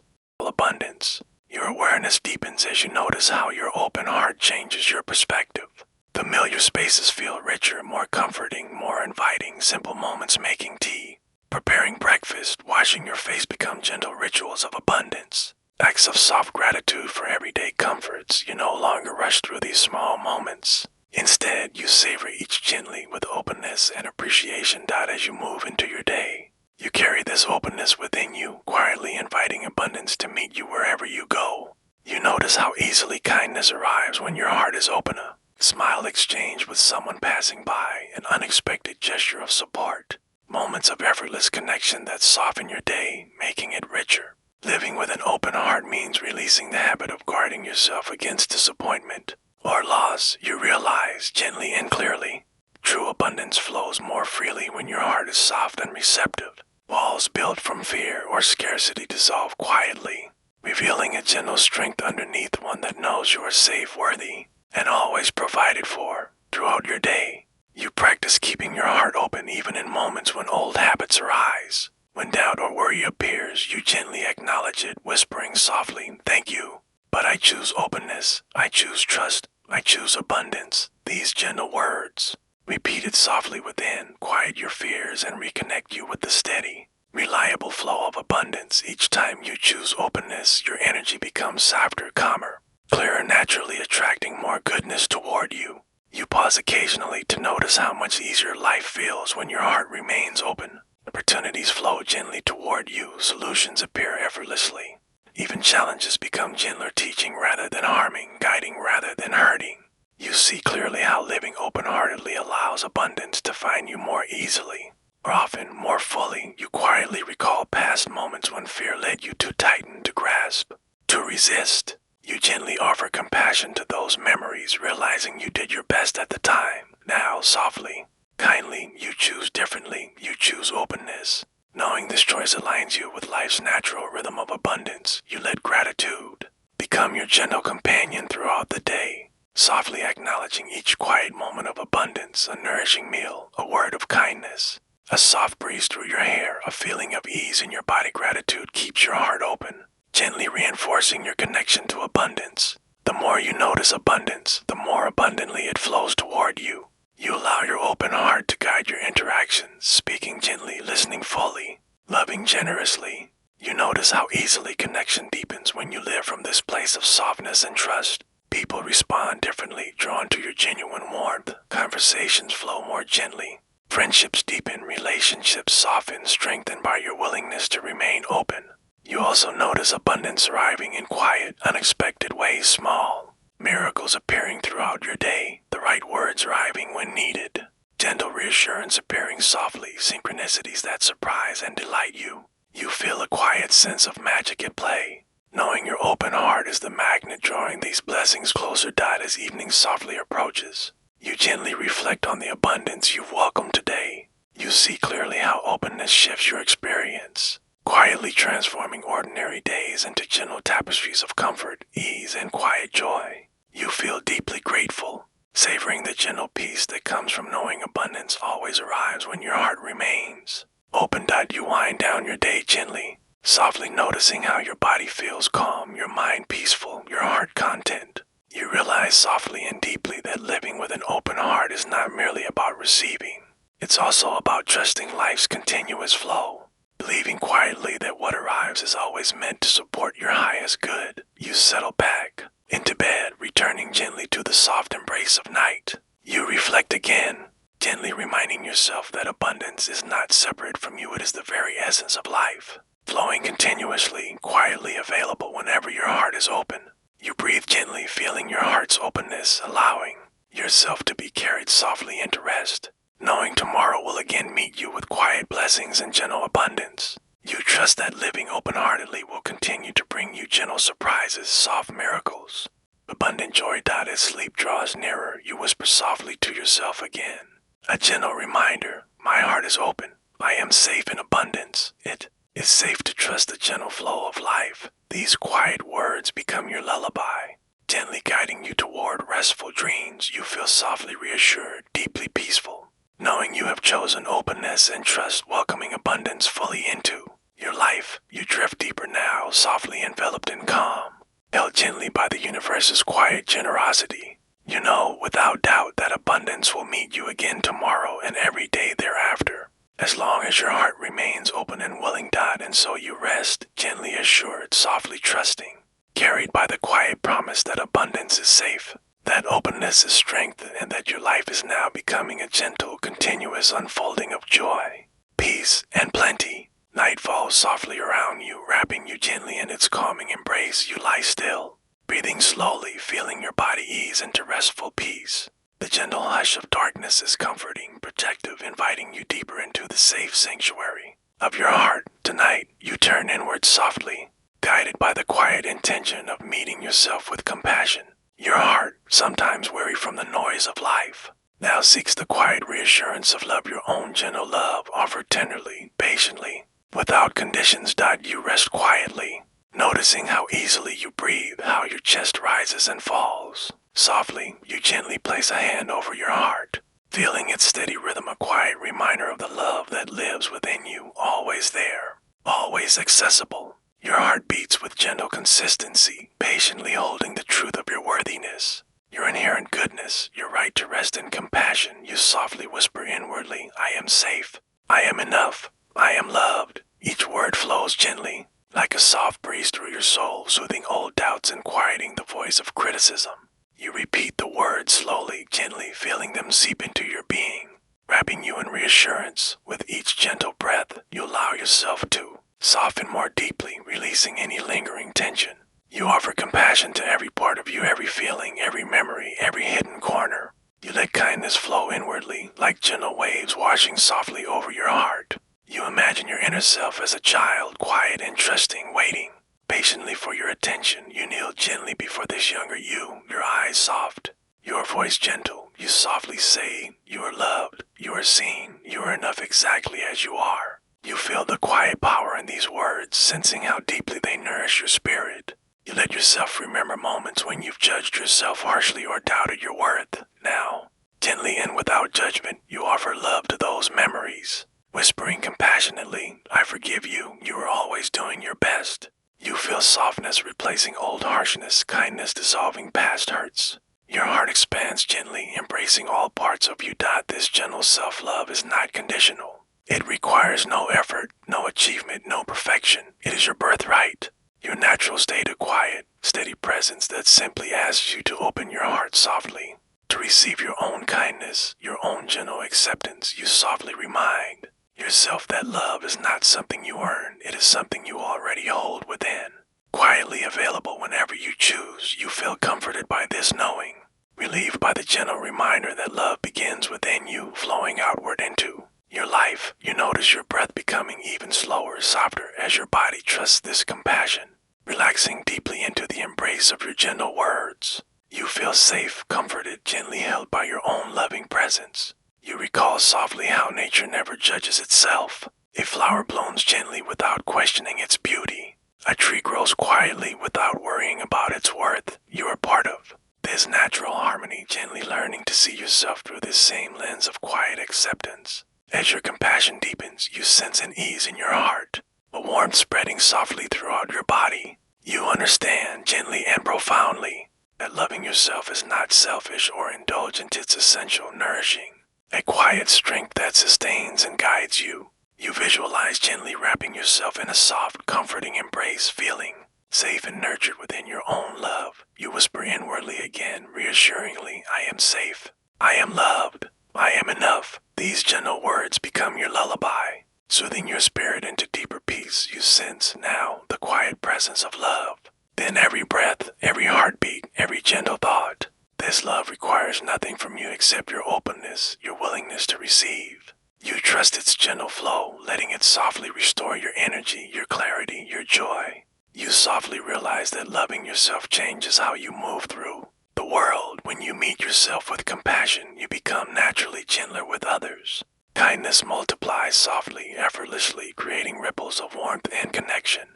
Your awareness deepens as you notice how your open heart changes your perspective. Familiar spaces feel richer, more comforting, more inviting. Simple moments, making tea, preparing breakfast, washing your face, become gentle rituals of abundance. Acts of soft gratitude for everyday comforts. You no longer rush through these small moments. Instead, you savor each gently with openness and appreciation. As you move into your day, you carry this openness within you, quietly inviting abundance to meet you wherever you go. You notice how easily kindness arrives when your heart is open. A smile exchanged with someone passing by, an unexpected gesture of support. Moments of effortless connection that soften your day, making it richer. Living with an open heart means releasing the habit of guarding yourself against disappointment or loss. You realize, gently and clearly, true abundance flows more freely when your heart is soft and receptive. Walls built from fear or scarcity dissolve quietly, revealing a gentle strength underneath, one that knows you are safe, worthy, and always provided for. Throughout your day, you practice keeping your heart open even in moments when old habits arise. When doubt or worry appears, you gently acknowledge it, whispering softly, "Thank you, but I choose openness, I choose trust, I choose abundance." These gentle words, repeated softly within, quiet your fears and reconnect you with the steady, reliable flow of abundance. Each time you choose openness, your energy becomes softer, calmer, clearer, naturally attracting more goodness toward you. You pause occasionally to notice how much easier life feels when your heart remains open. Opportunities flow gently toward you, solutions appear effortlessly. Even challenges become gentler, teaching rather than harming, guiding rather than hurting. You see clearly how living open-heartedly allows abundance to find you more easily, or often more fully. You quietly recall past moments when fear led you too tighten to grasp, to resist. You gently offer compassion to those memories, realizing you did your best at the time. Now, softly, kindly, you choose differently. You choose openness. Knowing this choice aligns you with life's natural rhythm of abundance, you let gratitude become your gentle companion throughout the day, softly acknowledging each quiet moment of abundance, a nourishing meal, a word of kindness, a soft breeze through your hair, a feeling of ease in your body. Gratitude keeps your heart open, gently reinforcing your connection to abundance. The more you notice abundance, the more abundantly it flows toward you. You allow your open heart to guide your interactions, speaking gently, listening fully, loving generously. You notice how easily connection deepens when you live from this place of softness and trust. People respond differently, drawn to your genuine warmth. Conversations flow more gently. Friendships deepen, relationships soften, strengthened by your willingness to remain open. You also notice abundance arriving in quiet, unexpected ways, small miracles appearing throughout your day, the right words arriving when needed, gentle reassurance appearing softly, synchronicities that surprise and delight you. You feel a quiet sense of magic at play, knowing your open heart is the magnet drawing these blessings closer. As evening softly approaches, you gently reflect on the abundance you've welcomed today. You see clearly how openness shifts your experience, quietly transforming ordinary days into gentle tapestries of comfort, ease, and quiet joy. You feel deeply grateful, savoring the gentle peace that comes from knowing abundance always arrives when your heart remains open. You wind down your day gently, softly noticing how your body feels calm, your mind peaceful, your heart content. You realize softly and deeply that living with an open heart is not merely about receiving. It's also about trusting life's continuous flow, believing quietly that what arrives is always meant to support your highest good. You settle back into bed, returning gently to the soft embrace of night. You reflect again, gently reminding yourself that abundance is not separate from you. It is the very essence of life, flowing continuously, quietly available whenever your heart is open. You breathe gently, feeling your heart's openness, allowing yourself to be carried softly into rest, knowing tomorrow will again meet you with quiet blessings and gentle abundance. You trust that living open-heartedly will continue to bring you gentle surprises, soft miracles, abundant joy. As sleep draws nearer, you whisper softly to yourself again, a gentle reminder, my heart is open, I am safe in abundance. It is safe to trust the gentle flow of life. These quiet words become your lullaby, gently guiding you toward restful dreams. You feel softly reassured, deeply peaceful, knowing you have chosen openness and trust, welcoming abundance fully into your life. You drift deeper now, softly enveloped in calm, held gently by the universe's quiet generosity. You know without doubt that abundance will meet you again tomorrow and every day thereafter, as long as your heart remains open and willing. And so you rest, gently assured, softly trusting, carried by the quiet promise that abundance is safe, that openness is strength, and that your life is now becoming a gentle, continuous unfolding of joy, peace, and plenty. Night falls softly around you, wrapping you gently in its calming embrace. You lie still, breathing slowly, feeling your body ease into restful peace. The gentle hush of darkness is comforting, protective, inviting you deeper into the safe sanctuary of your heart. Tonight, you turn inward softly, guided by the quiet intention of meeting yourself with compassion. Your heart, sometimes weary from the noise of life, now seeks the quiet reassurance of love, your own gentle love, offered tenderly, patiently, Without conditions, you rest quietly, noticing how easily you breathe, how your chest rises and falls. Softly, you gently place a hand over your heart, feeling its steady rhythm, a quiet reminder of the love that lives within you, always there, always accessible. Your heart beats with gentle consistency, patiently holding the truth of your worthiness, your inherent goodness, your right to rest in compassion. You softly whisper inwardly, I am safe, I am enough, I am loved. Each word flows gently, like a soft breeze through your soul, soothing old doubts and quieting the voice of criticism. You repeat the words slowly, gently, feeling them seep into your being, wrapping you in reassurance. With each gentle breath, you allow yourself to soften more deeply, releasing any lingering tension. You offer compassion to every part of you, every feeling, every memory, every hidden corner. You let kindness flow inwardly, like gentle waves washing softly over your heart. You imagine your inner self as a child, quiet and trusting, waiting patiently for your attention. You kneel gently before this younger you, your eyes soft, your voice gentle. You softly say, you are loved, you are seen, you are enough exactly as you are. You feel the quiet power in these words, sensing how deeply they nourish your spirit. You let yourself remember moments when you've judged yourself harshly or doubted your worth. Now, gently and without judgment, you offer love to those memories, whispering compassionately, I forgive you, you are always doing your best. You feel softness replacing old harshness, kindness dissolving past hurts. Your heart expands gently, embracing all parts of you. This gentle self-love is not conditional. It requires no effort, no achievement, no perfection. It is your birthright, your natural state of quiet, steady presence that simply asks you to open your heart softly, to receive your own kindness, your own gentle acceptance. You softly remind yourself that love is not something you earn, it is something you already hold within, quietly available whenever you choose. You feel comforted by this knowing, relieved by the gentle reminder that love begins within you, flowing outward into your life. You notice your breath becoming even slower, softer, as your body trusts this compassion, relaxing deeply into the embrace of your gentle words. You feel safe, comforted, gently held by your own loving presence. You recall softly how nature never judges itself. A flower blooms gently without questioning its beauty. A tree grows quietly without worrying about its worth. You are part of this natural harmony, gently learning to see yourself through this same lens of quiet acceptance. As your compassion deepens, you sense an ease in your heart, a warmth spreading softly throughout your body. You understand, gently and profoundly, that loving yourself is not selfish or indulgent, it's essential, nourishing, a quiet strength that sustains and guides you. You visualize gently wrapping yourself in a soft, comforting embrace, feeling safe and nurtured within your own love. You whisper inwardly again, reassuringly, I am safe, I am loved, I am enough. These gentle words become your lullaby, soothing your spirit into deeper peace. You sense now the quiet presence of love. Then every breath, every heartbeat, every gentle thought. This love requires nothing from you except your openness, your willingness to receive. You trust its gentle flow, letting it softly restore your energy, your clarity, your joy. You softly realize that loving yourself changes how you move through the world. When you meet yourself with compassion, you become naturally gentler with others. Kindness multiplies softly, effortlessly, creating ripples of warmth and connection.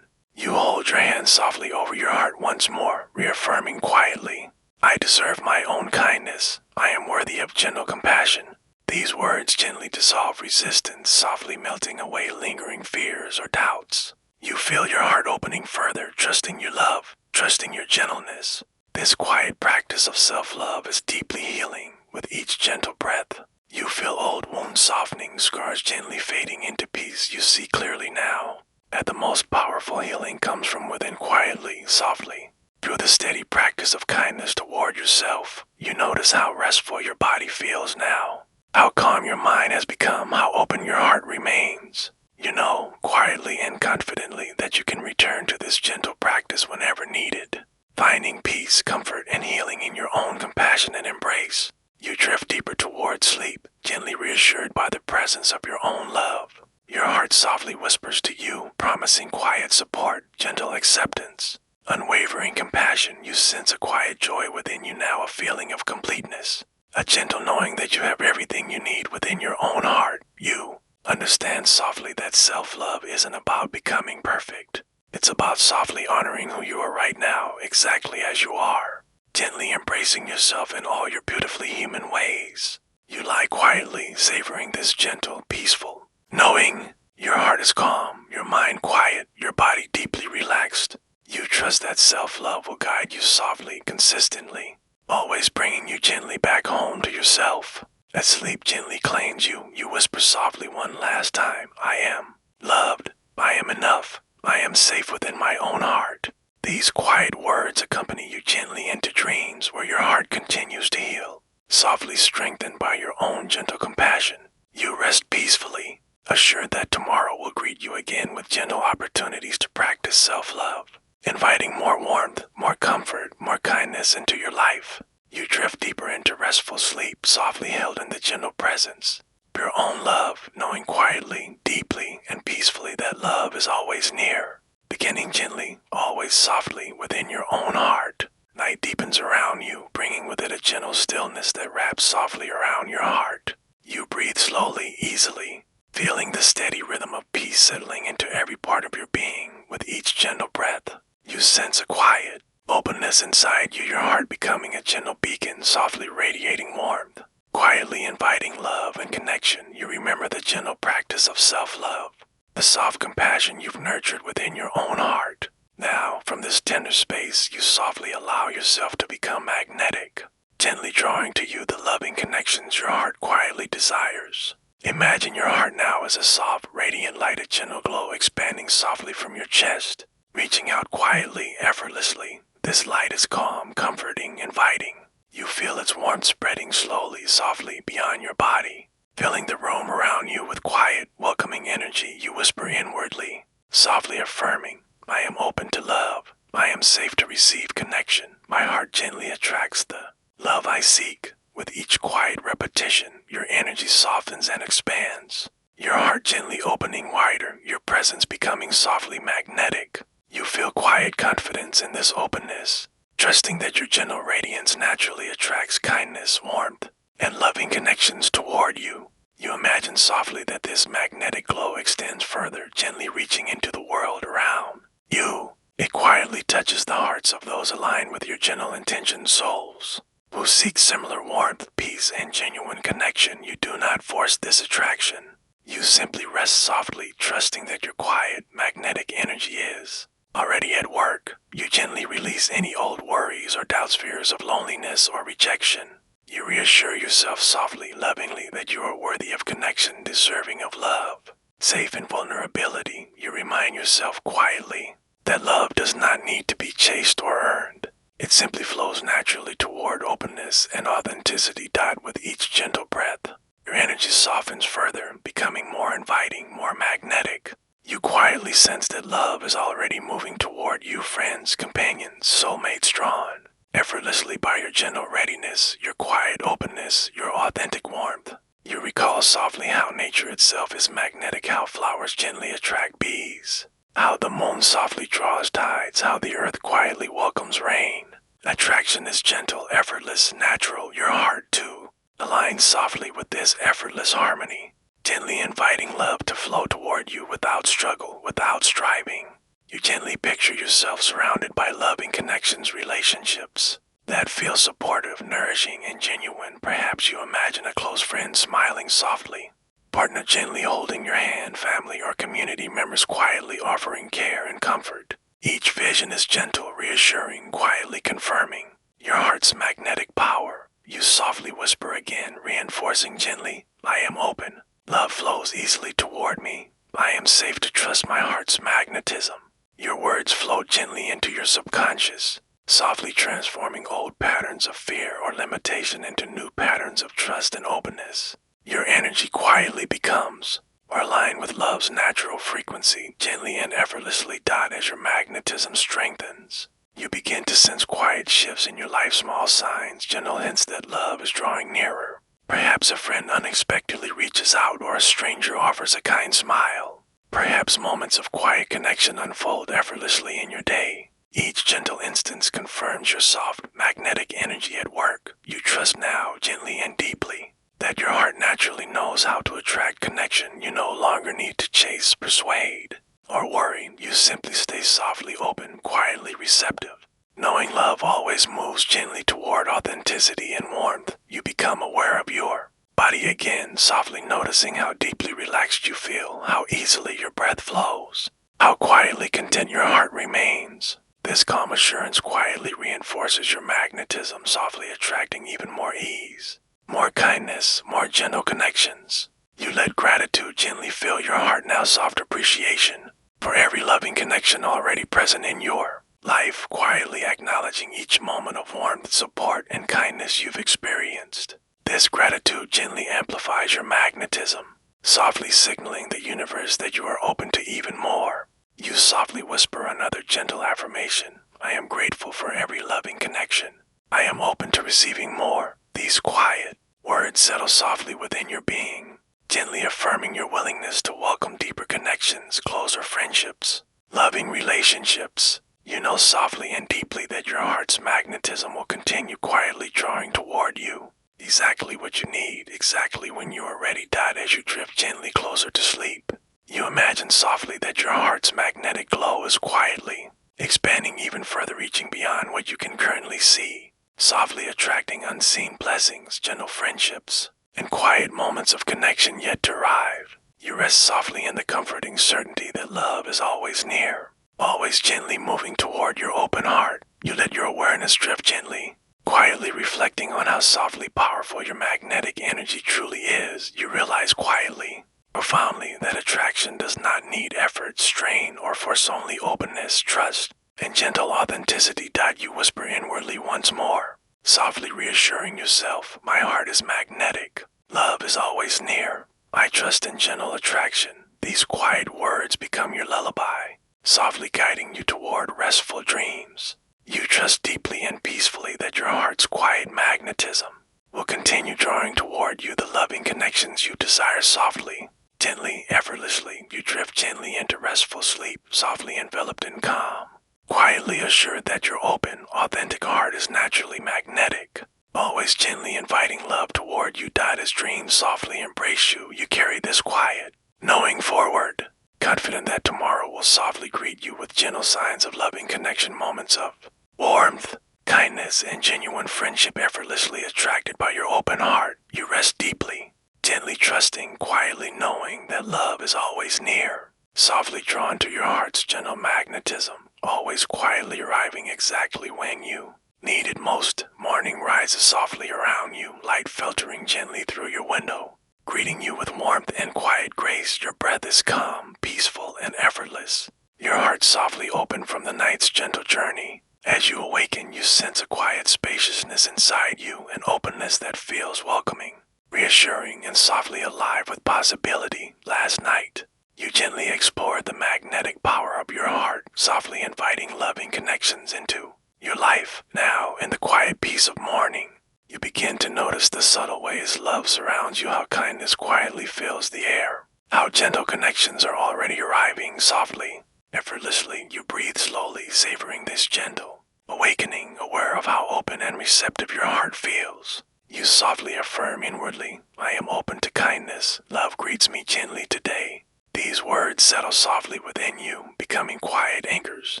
You hold your hand softly over your heart once more, reaffirming quietly, I deserve my own kindness. I am worthy of gentle compassion. These words gently dissolve resistance, softly melting away lingering fears or doubts. You feel your heart opening further, trusting your love, trusting your gentleness. This quiet practice of self-love is deeply healing. With each gentle breath, you feel old wounds softening, scars gently fading into peace. You see clearly now that the most powerful healing comes from within, quietly, softly. Through the steady practice of kindness toward yourself, you notice how restful your body feels now, how calm your mind has become, how open your heart remains. You know, quietly and confidently, that you can return to this gentle practice whenever needed, finding peace, comfort, and healing in your own compassionate embrace. You drift deeper toward sleep, gently reassured by the presence of your own love. Your heart softly whispers to you, promising quiet support, gentle acceptance, unwavering compassion. You sense a quiet joy within you now, a feeling of completeness, a gentle knowing that you have everything you need within your own heart. You Understand softly that self-love isn't about becoming perfect. It's about softly honoring who you are right now, exactly as you are. Gently embracing yourself in all your beautifully human ways. You lie quietly, savoring this gentle, peaceful, knowing your heart is calm, your mind quiet, your body deeply relaxed. You trust that self-love will guide you softly, consistently, always bringing you gently back home to yourself. As sleep gently claims you, you whisper softly one last time, I am loved, I am enough, I am safe within my own heart. These quiet words accompany you gently into dreams where your heart continues to heal, softly strengthened by your own gentle compassion. You rest peacefully, assured that tomorrow will greet you again with gentle opportunities to practice self-love, inviting more warmth, more comfort, more kindness into your life. You drift deeper into restful sleep, softly held in the gentle presence of your own love, knowing quietly, deeply, and peacefully that love is always near. Beginning gently, always softly within your own heart. Night deepens around you, bringing with it a gentle stillness that wraps softly around your heart. You breathe slowly, easily, feeling the steady rhythm of peace settling into every part of your being with each gentle breath. You sense a quiet openness inside you, your heart becoming a gentle beacon, softly radiating warmth, quietly inviting love and connection. You remember the gentle practice of self-love, the soft compassion you've nurtured within your own heart. Now, from this tender space, you softly allow yourself to become magnetic, gently drawing to you the loving connections your heart quietly desires. Imagine your heart now as a soft, radiant light, a gentle glow expanding softly from your chest, reaching out quietly, effortlessly. This light is calm, comforting, inviting. You feel its warmth spreading slowly, softly beyond your body. Filling the room around you with quiet, welcoming energy, you whisper inwardly, softly affirming, I am open to love. I am safe to receive connection. My heart gently attracts the love I seek. With each quiet repetition, your energy softens and expands. Your heart gently opening wider, your presence becoming softly magnetic. You feel quiet confidence in this openness, trusting that your gentle radiance naturally attracts kindness, warmth, and loving connections toward you. You imagine softly that this magnetic glow extends further, gently reaching into the world around you. It quietly touches the hearts of those aligned with your gentle intentioned souls, who seek similar warmth, peace, and genuine connection. You do not force this attraction. You simply rest softly, trusting that your quiet, magnetic energy is already at work. You gently release any old worries or doubts, fears of loneliness or rejection. You reassure yourself softly, lovingly, that you are worthy of connection, deserving of love. Safe in vulnerability, you remind yourself quietly that love does not need to be chased or earned. It simply flows naturally toward openness and authenticity. With each gentle breath, your energy softens further, becoming more inviting, more magnetic. You quietly sense that love is already moving toward you, friends, companions, soulmates drawn effortlessly by your gentle readiness, your quiet openness, your authentic warmth. You recall softly how nature itself is magnetic, how flowers gently attract bees, how the moon softly draws tides, how the earth quietly welcomes rain. Attraction is gentle, effortless, natural. Your heart, too, aligns softly with this effortless harmony, gently inviting love to flow toward you without struggle, without striving. You gently picture yourself surrounded by loving connections, relationships that feel supportive, nourishing, and genuine. Perhaps you imagine a close friend smiling softly, partner gently holding your hand, family or community members quietly offering care and comfort. Each vision is gentle, reassuring, quietly confirming your heart's magnetic power. You softly whisper again, reinforcing gently, I am open. Love flows easily toward me. I am safe to trust my heart's magnetism. Your words flow gently into your subconscious, softly transforming old patterns of fear or limitation into new patterns of trust and openness. Your energy quietly becomes or aligned with love's natural frequency, gently and effortlessly. As your magnetism strengthens, you begin to sense quiet shifts in your life, small signs, gentle hints that love is drawing nearer. Perhaps a friend unexpectedly reaches out or a stranger offers a kind smile. Perhaps moments of quiet connection unfold effortlessly in your day. Each gentle instance confirms your soft, magnetic energy at work. You trust now, gently and deeply, that that your heart naturally knows how to attract connection. You no longer need to chase, persuade, or worry. You simply stay softly open, quietly receptive. Knowing love always moves gently toward authenticity and warmth, you become aware of your body again, softly noticing how deeply relaxed you feel, how easily your breath flows, how quietly content your heart remains. This calm assurance quietly reinforces your magnetism, softly attracting even more ease, more kindness, more gentle connections. You let gratitude gently fill your heart, now soft appreciation for every loving connection already present in your life, quietly acknowledging each moment of warmth, support, and kindness you've experienced. This gratitude gently amplifies your magnetism, softly signaling the universe that you are open to even more. You softly whisper another gentle affirmation. I am grateful for every loving connection. I am open to receiving more. These quiet words settle softly within your being, gently affirming your willingness to welcome deeper connections, closer friendships, loving relationships. You know softly and deeply that your heart's magnetism will continue quietly drawing toward you. Exactly what you need, exactly when you are ready. As you drift gently closer to sleep, you imagine softly that your heart's magnetic glow is quietly expanding even further, reaching beyond what you can currently see, softly attracting unseen blessings, gentle friendships, and quiet moments of connection yet to arrive. You rest softly in the comforting certainty that love is always near, always gently moving toward your open heart. You let your awareness drift gently, quietly reflecting on how softly powerful your magnetic energy truly is. You realize quietly, profoundly, that attraction does not need effort, strain, or force, only openness, trust, and gentle authenticity. You whisper inwardly once more, softly reassuring yourself, my heart is magnetic. Love is always near. I trust in gentle attraction. These quiet words become your lullaby, softly guiding you toward restful dreams. You trust deeply and peacefully that your heart's quiet magnetism will continue drawing toward you the loving connections you desire. Softly, gently, effortlessly, you drift gently into restful sleep, softly enveloped in calm, quietly assured that your open, authentic heart is naturally magnetic, always gently inviting love toward you. As dreams softly embrace you, you carry this quiet knowing forward, confident that tomorrow will softly greet you with gentle signs of loving connection, moments of warmth, kindness, and genuine friendship. Effortlessly attracted by your open heart, you rest deeply, gently trusting, quietly knowing that love is always near, softly drawn to your heart's gentle magnetism, always quietly arriving exactly when you need it most. Morning rises softly around you, light filtering gently through your window, greeting you with warmth and quiet grace. Your breath is calm, peaceful, and effortless, your heart softly open from the night's gentle journey. As you awaken, you sense a quiet spaciousness inside you, an openness that feels welcoming, reassuring, and softly alive with possibility. Last night, you gently explored the magnetic power of your heart, softly inviting loving connections into your life. Now, in the quiet peace of morning, you begin to notice the subtle ways love surrounds you, how kindness quietly fills the air, how gentle connections are already arriving. Softly, effortlessly, you breathe slowly, savoring this gentle awakening, aware of how open and receptive your heart feels. You softly affirm inwardly, I am open to kindness. Love greets me gently today. These words settle softly within you, becoming quiet anchors,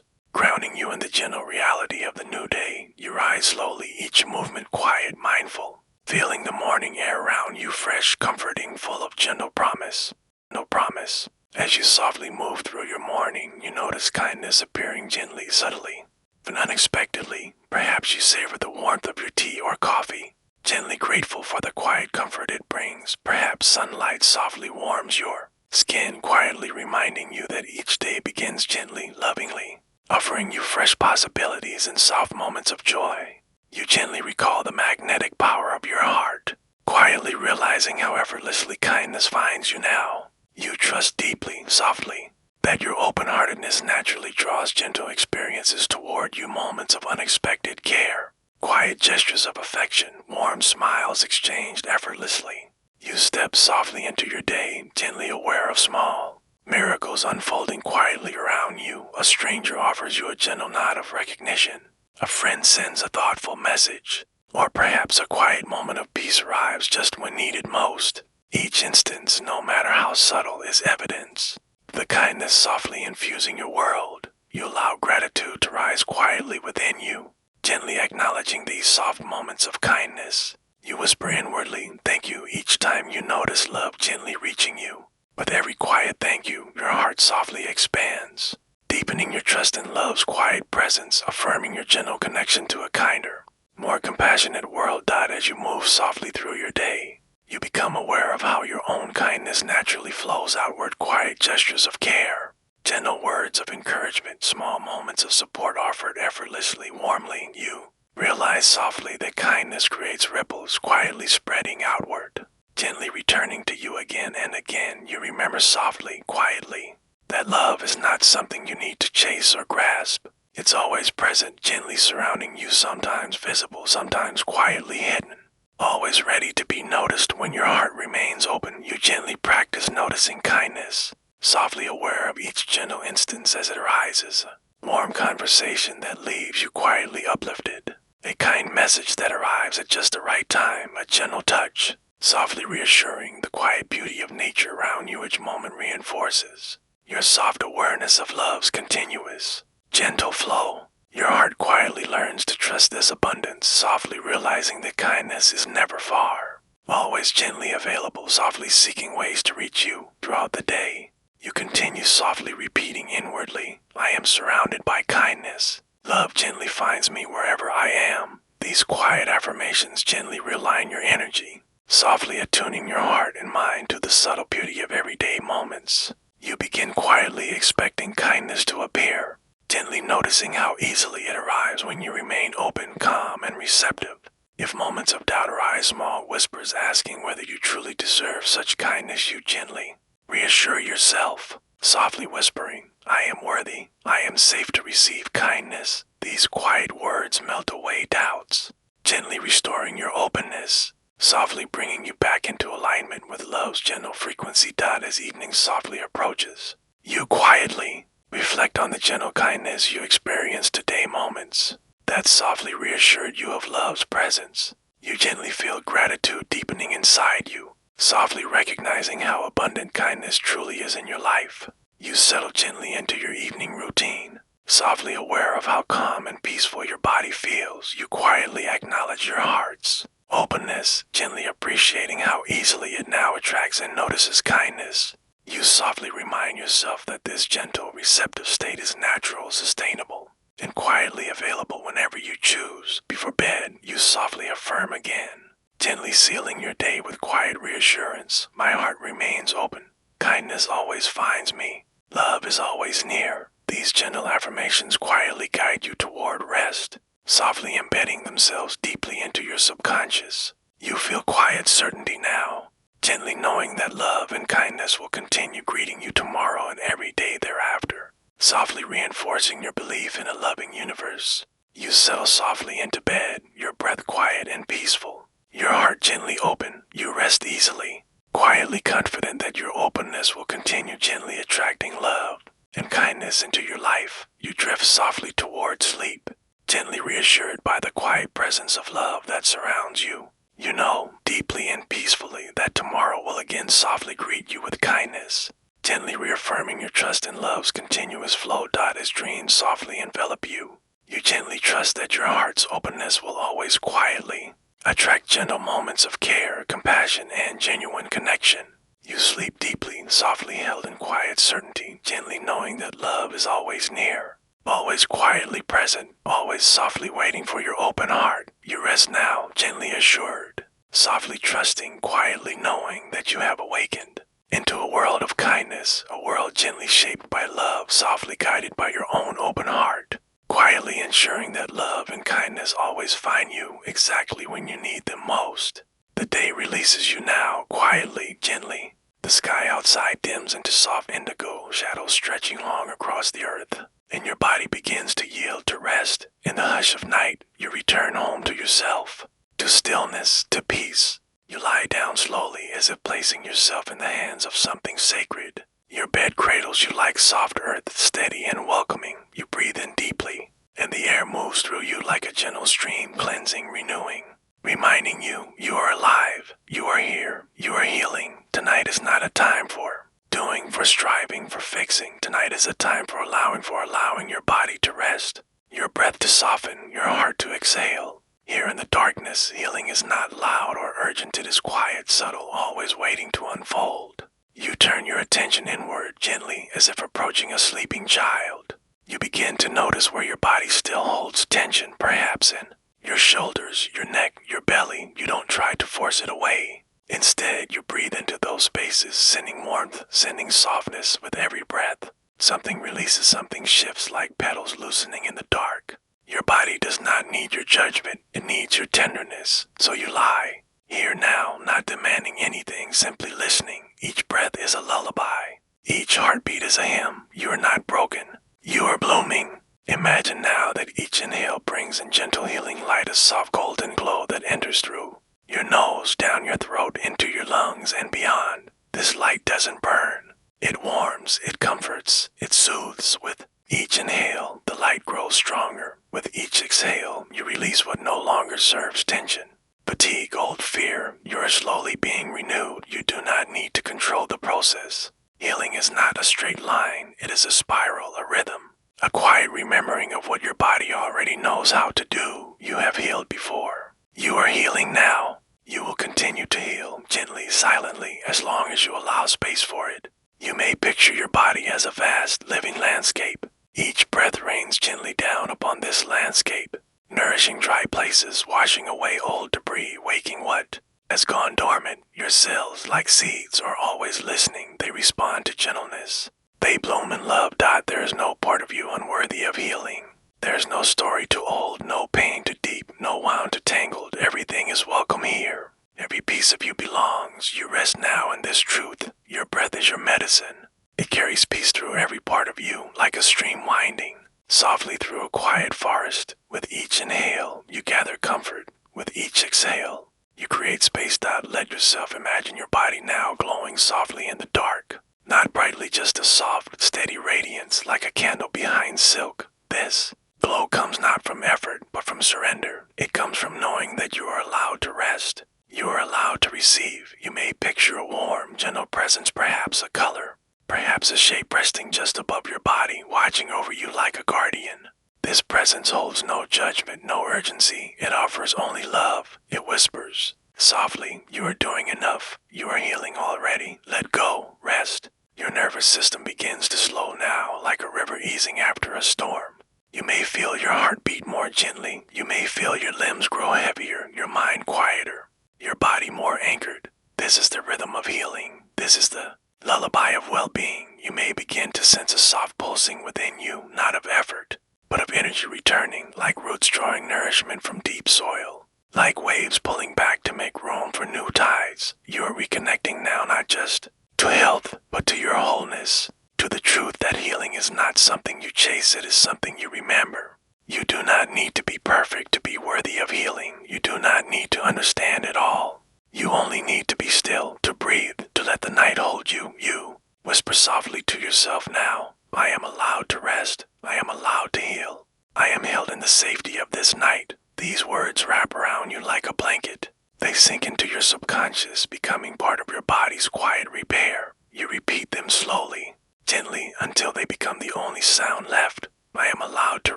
grounding you in the gentle reality of the new day. You rise slowly, each movement quiet, mindful, feeling the morning air around you fresh, comforting, full of gentle promise. No promise. As you softly move through your morning, you notice kindness appearing gently, subtly, and unexpectedly. Perhaps you savor the warmth of your tea or coffee, gently grateful for the quiet comfort it brings. Perhaps sunlight softly warms your skin, quietly reminding you that each day begins gently, lovingly, offering you fresh possibilities and soft moments of joy. You gently recall the magnetic power of your heart, quietly realizing how effortlessly kindness finds you now. You trust deeply, softly, that your open-heartedness naturally draws gentle experiences toward you, moments of unexpected care, quiet gestures of affection, warm smiles exchanged effortlessly. You step softly into your day, gently aware of small miracles unfolding quietly around you. A stranger offers you a gentle nod of recognition. A friend sends a thoughtful message. Or perhaps a quiet moment of peace arrives just when needed most. Each instance, no matter how subtle, is evidence. The kindness softly infusing your world. You allow gratitude to rise quietly within you, gently acknowledging these soft moments of kindness. You whisper inwardly, thank you, each time you notice love gently reaching you. With every quiet thank you, your heart softly expands, deepening your trust in love's quiet presence, affirming your gentle connection to a kinder, more compassionate world. As you move softly through your day, you become aware of how your own kindness naturally flows outward. Quiet gestures of care, gentle words of encouragement, small moments of support offered effortlessly, warmly. You realize softly that kindness creates ripples, quietly spreading outward, gently returning to you again and again. You remember softly, quietly, that love is not something you need to chase or grasp. It's always present, gently surrounding you, sometimes visible, sometimes quietly hidden, always ready to be noticed. When your heart remains open, you gently practice noticing kindness, softly aware of each gentle instance as it arises. A warm conversation that leaves you quietly uplifted. A kind message that arrives at just the right time. A gentle touch, softly reassuring. The quiet beauty of nature around you each moment reinforces your soft awareness of love's continuous, gentle flow. Your heart quietly learns to trust this abundance, softly realizing that kindness is never far, always gently available, softly seeking ways to reach you throughout the day. You continue softly repeating inwardly, I am surrounded by kindness. Love gently finds me wherever I am. These quiet affirmations gently realign your energy, softly attuning your heart and mind to the subtle beauty of everyday moments. You begin quietly expecting kindness to appear, gently noticing how easily it arrives when you remain open, calm, and receptive. If moments of doubt arise, small whispers asking whether you truly deserve such kindness, you gently reassure yourself, softly whispering, I am worthy, I am safe to receive kindness. These quiet words melt away doubts, gently restoring your openness, softly bringing you back into alignment with love's gentle frequency. As evening softly approaches, you quietly reflect on the gentle kindness you experienced today, moments that softly reassured you of love's presence. You gently feel gratitude deepening inside you, softly recognizing how abundant kindness truly is in your life. You settle gently into your evening routine, softly aware of how calm and peaceful your body feels. You quietly acknowledge your heart's openness, gently appreciating how easily it now attracts and notices kindness. You softly remind yourself that this gentle, receptive state is natural, sustainable, and quietly available whenever you choose. Before bed, you softly affirm again, gently sealing your day with quiet reassurance. My heart remains open. Kindness always finds me. Love is always near. These gentle affirmations quietly guide you toward rest, softly embedding themselves deeply into your subconscious. You feel quiet certainty now, gently knowing that love and kindness will continue greeting you tomorrow and every day thereafter, softly reinforcing your belief in a loving universe. You settle softly into bed, your breath quiet and peaceful, your heart gently open. You rest easily, quietly confident that your openness will continue gently attracting love and kindness into your life. You drift softly toward sleep, gently reassured by the quiet presence of love that surrounds you. You know, deeply and peacefully, that tomorrow will again softly greet you with kindness, gently reaffirming your trust in love's continuous flow. As dreams softly envelop you, you gently trust that your heart's openness will always quietly attract gentle moments of care, compassion, and genuine connection. You sleep deeply, softly held in quiet certainty, gently knowing that love is always near, always quietly present, always softly waiting for your open heart. You rest now, gently assured, softly trusting, quietly knowing that you have awakened into a world of kindness, a world gently shaped by love, softly guided by your own open heart, quietly ensuring that love and kindness always find you exactly when you need them most. The day releases you now, quietly, gently. The sky outside dims into soft indigo, shadows stretching long across the earth, and your body begins to yield to rest. In the hush of night, you return home to yourself, to stillness, to peace. You lie down slowly, as if placing yourself in the hands of something sacred. Your bed cradles you like soft earth, steady and welcoming. You breathe in deeply, and the air moves through you like a gentle stream, cleansing, renewing. reminding you you are alive, you are here, you are healing. Tonight is not a time for doing, for striving, for fixing. Tonight is a time for allowing your body to rest, your breath to soften, your heart to exhale. Here in the darkness, healing is not loud or urgent. It is quiet, subtle, always waiting to unfold. You turn your attention inward gently as if approaching a sleeping child. You begin to notice where your body still holds tension, perhaps in your shoulders, your neck, your belly. You don't try to force it away. Instead, you breathe into those spaces, sending warmth, sending softness with every breath. Something releases, something shifts like petals loosening in the dark. Your body does not need your judgment, it needs your tenderness. So you lie, here now, not demanding anything, simply listening. Each breath is a lullaby. Each heartbeat is a hymn. You are not broken. You are blooming. Imagine now that each inhale brings in gentle healing light, a soft golden glow that enters through your nose, down your throat, into your lungs and beyond. This light doesn't burn. It warms, it comforts, it soothes. With each inhale, the light grows stronger. With each exhale, you release what no longer serves tension. Fatigue, old fear, you are slowly being renewed. You do not need to control the process. Healing is not a straight line, it is a spiral, a rhythm, a quiet remembering of what your body already knows how to do. You have healed before. You are healing now. You will continue to heal, gently, silently, as long as you allow space for it. You may picture your body as a vast, living landscape. Each breath rains gently down upon this landscape, nourishing dry places, washing away old debris, waking what has gone dormant. Your cells, like seeds, are always listening. They respond to gentleness. They bloom in love. There is no part of you unworthy of healing. There is no story too old, no pain too deep, no wound too tangled. Everything is welcome here. Every piece of you belongs. You rest now in this truth. Your breath is your medicine. It carries peace through every part of you, like a stream winding softly through a quiet forest. With each inhale, you gather comfort. With each exhale, you create space. Let yourself imagine your body now glowing softly in the dark. Not brightly, just a soft, steady radiance, like a candle behind silk. This glow comes not from effort, but from surrender. It comes from knowing that you are allowed to rest. You are allowed to receive. You may picture a warm, gentle presence, perhaps a color, perhaps a shape resting just above your body, watching over you like a guardian. This presence holds no judgment, no urgency. It offers only love. It whispers softly, you are doing enough. You are healing already. Let go. Rest. Your nervous system begins to slow now, like a river easing after a storm. You may feel your heart beat more gently. You may feel your limbs grow heavier, your mind quieter, your body more anchored. This is the rhythm of healing. This is the lullaby of well-being. You may begin to sense a soft pulsing within you, not of effort, but of energy returning, like roots drawing nourishment from deep soil, like waves pulling back to make room for new tides. You are reconnecting now, not just to health, but to your wholeness, to the truth that healing is not something you chase, it is something you remember. You do not need to be perfect to be worthy of healing. You do not need to understand it all. You only need to be still, to breathe, to let the night hold you. You whisper softly to yourself now, I am allowed to rest. I am allowed to heal. I am held in the safety of this night. These words wrap around you like a blanket. They sink into your subconscious, becoming part of your body's quiet repair. You repeat them slowly, gently, until they become the only sound left. I am allowed to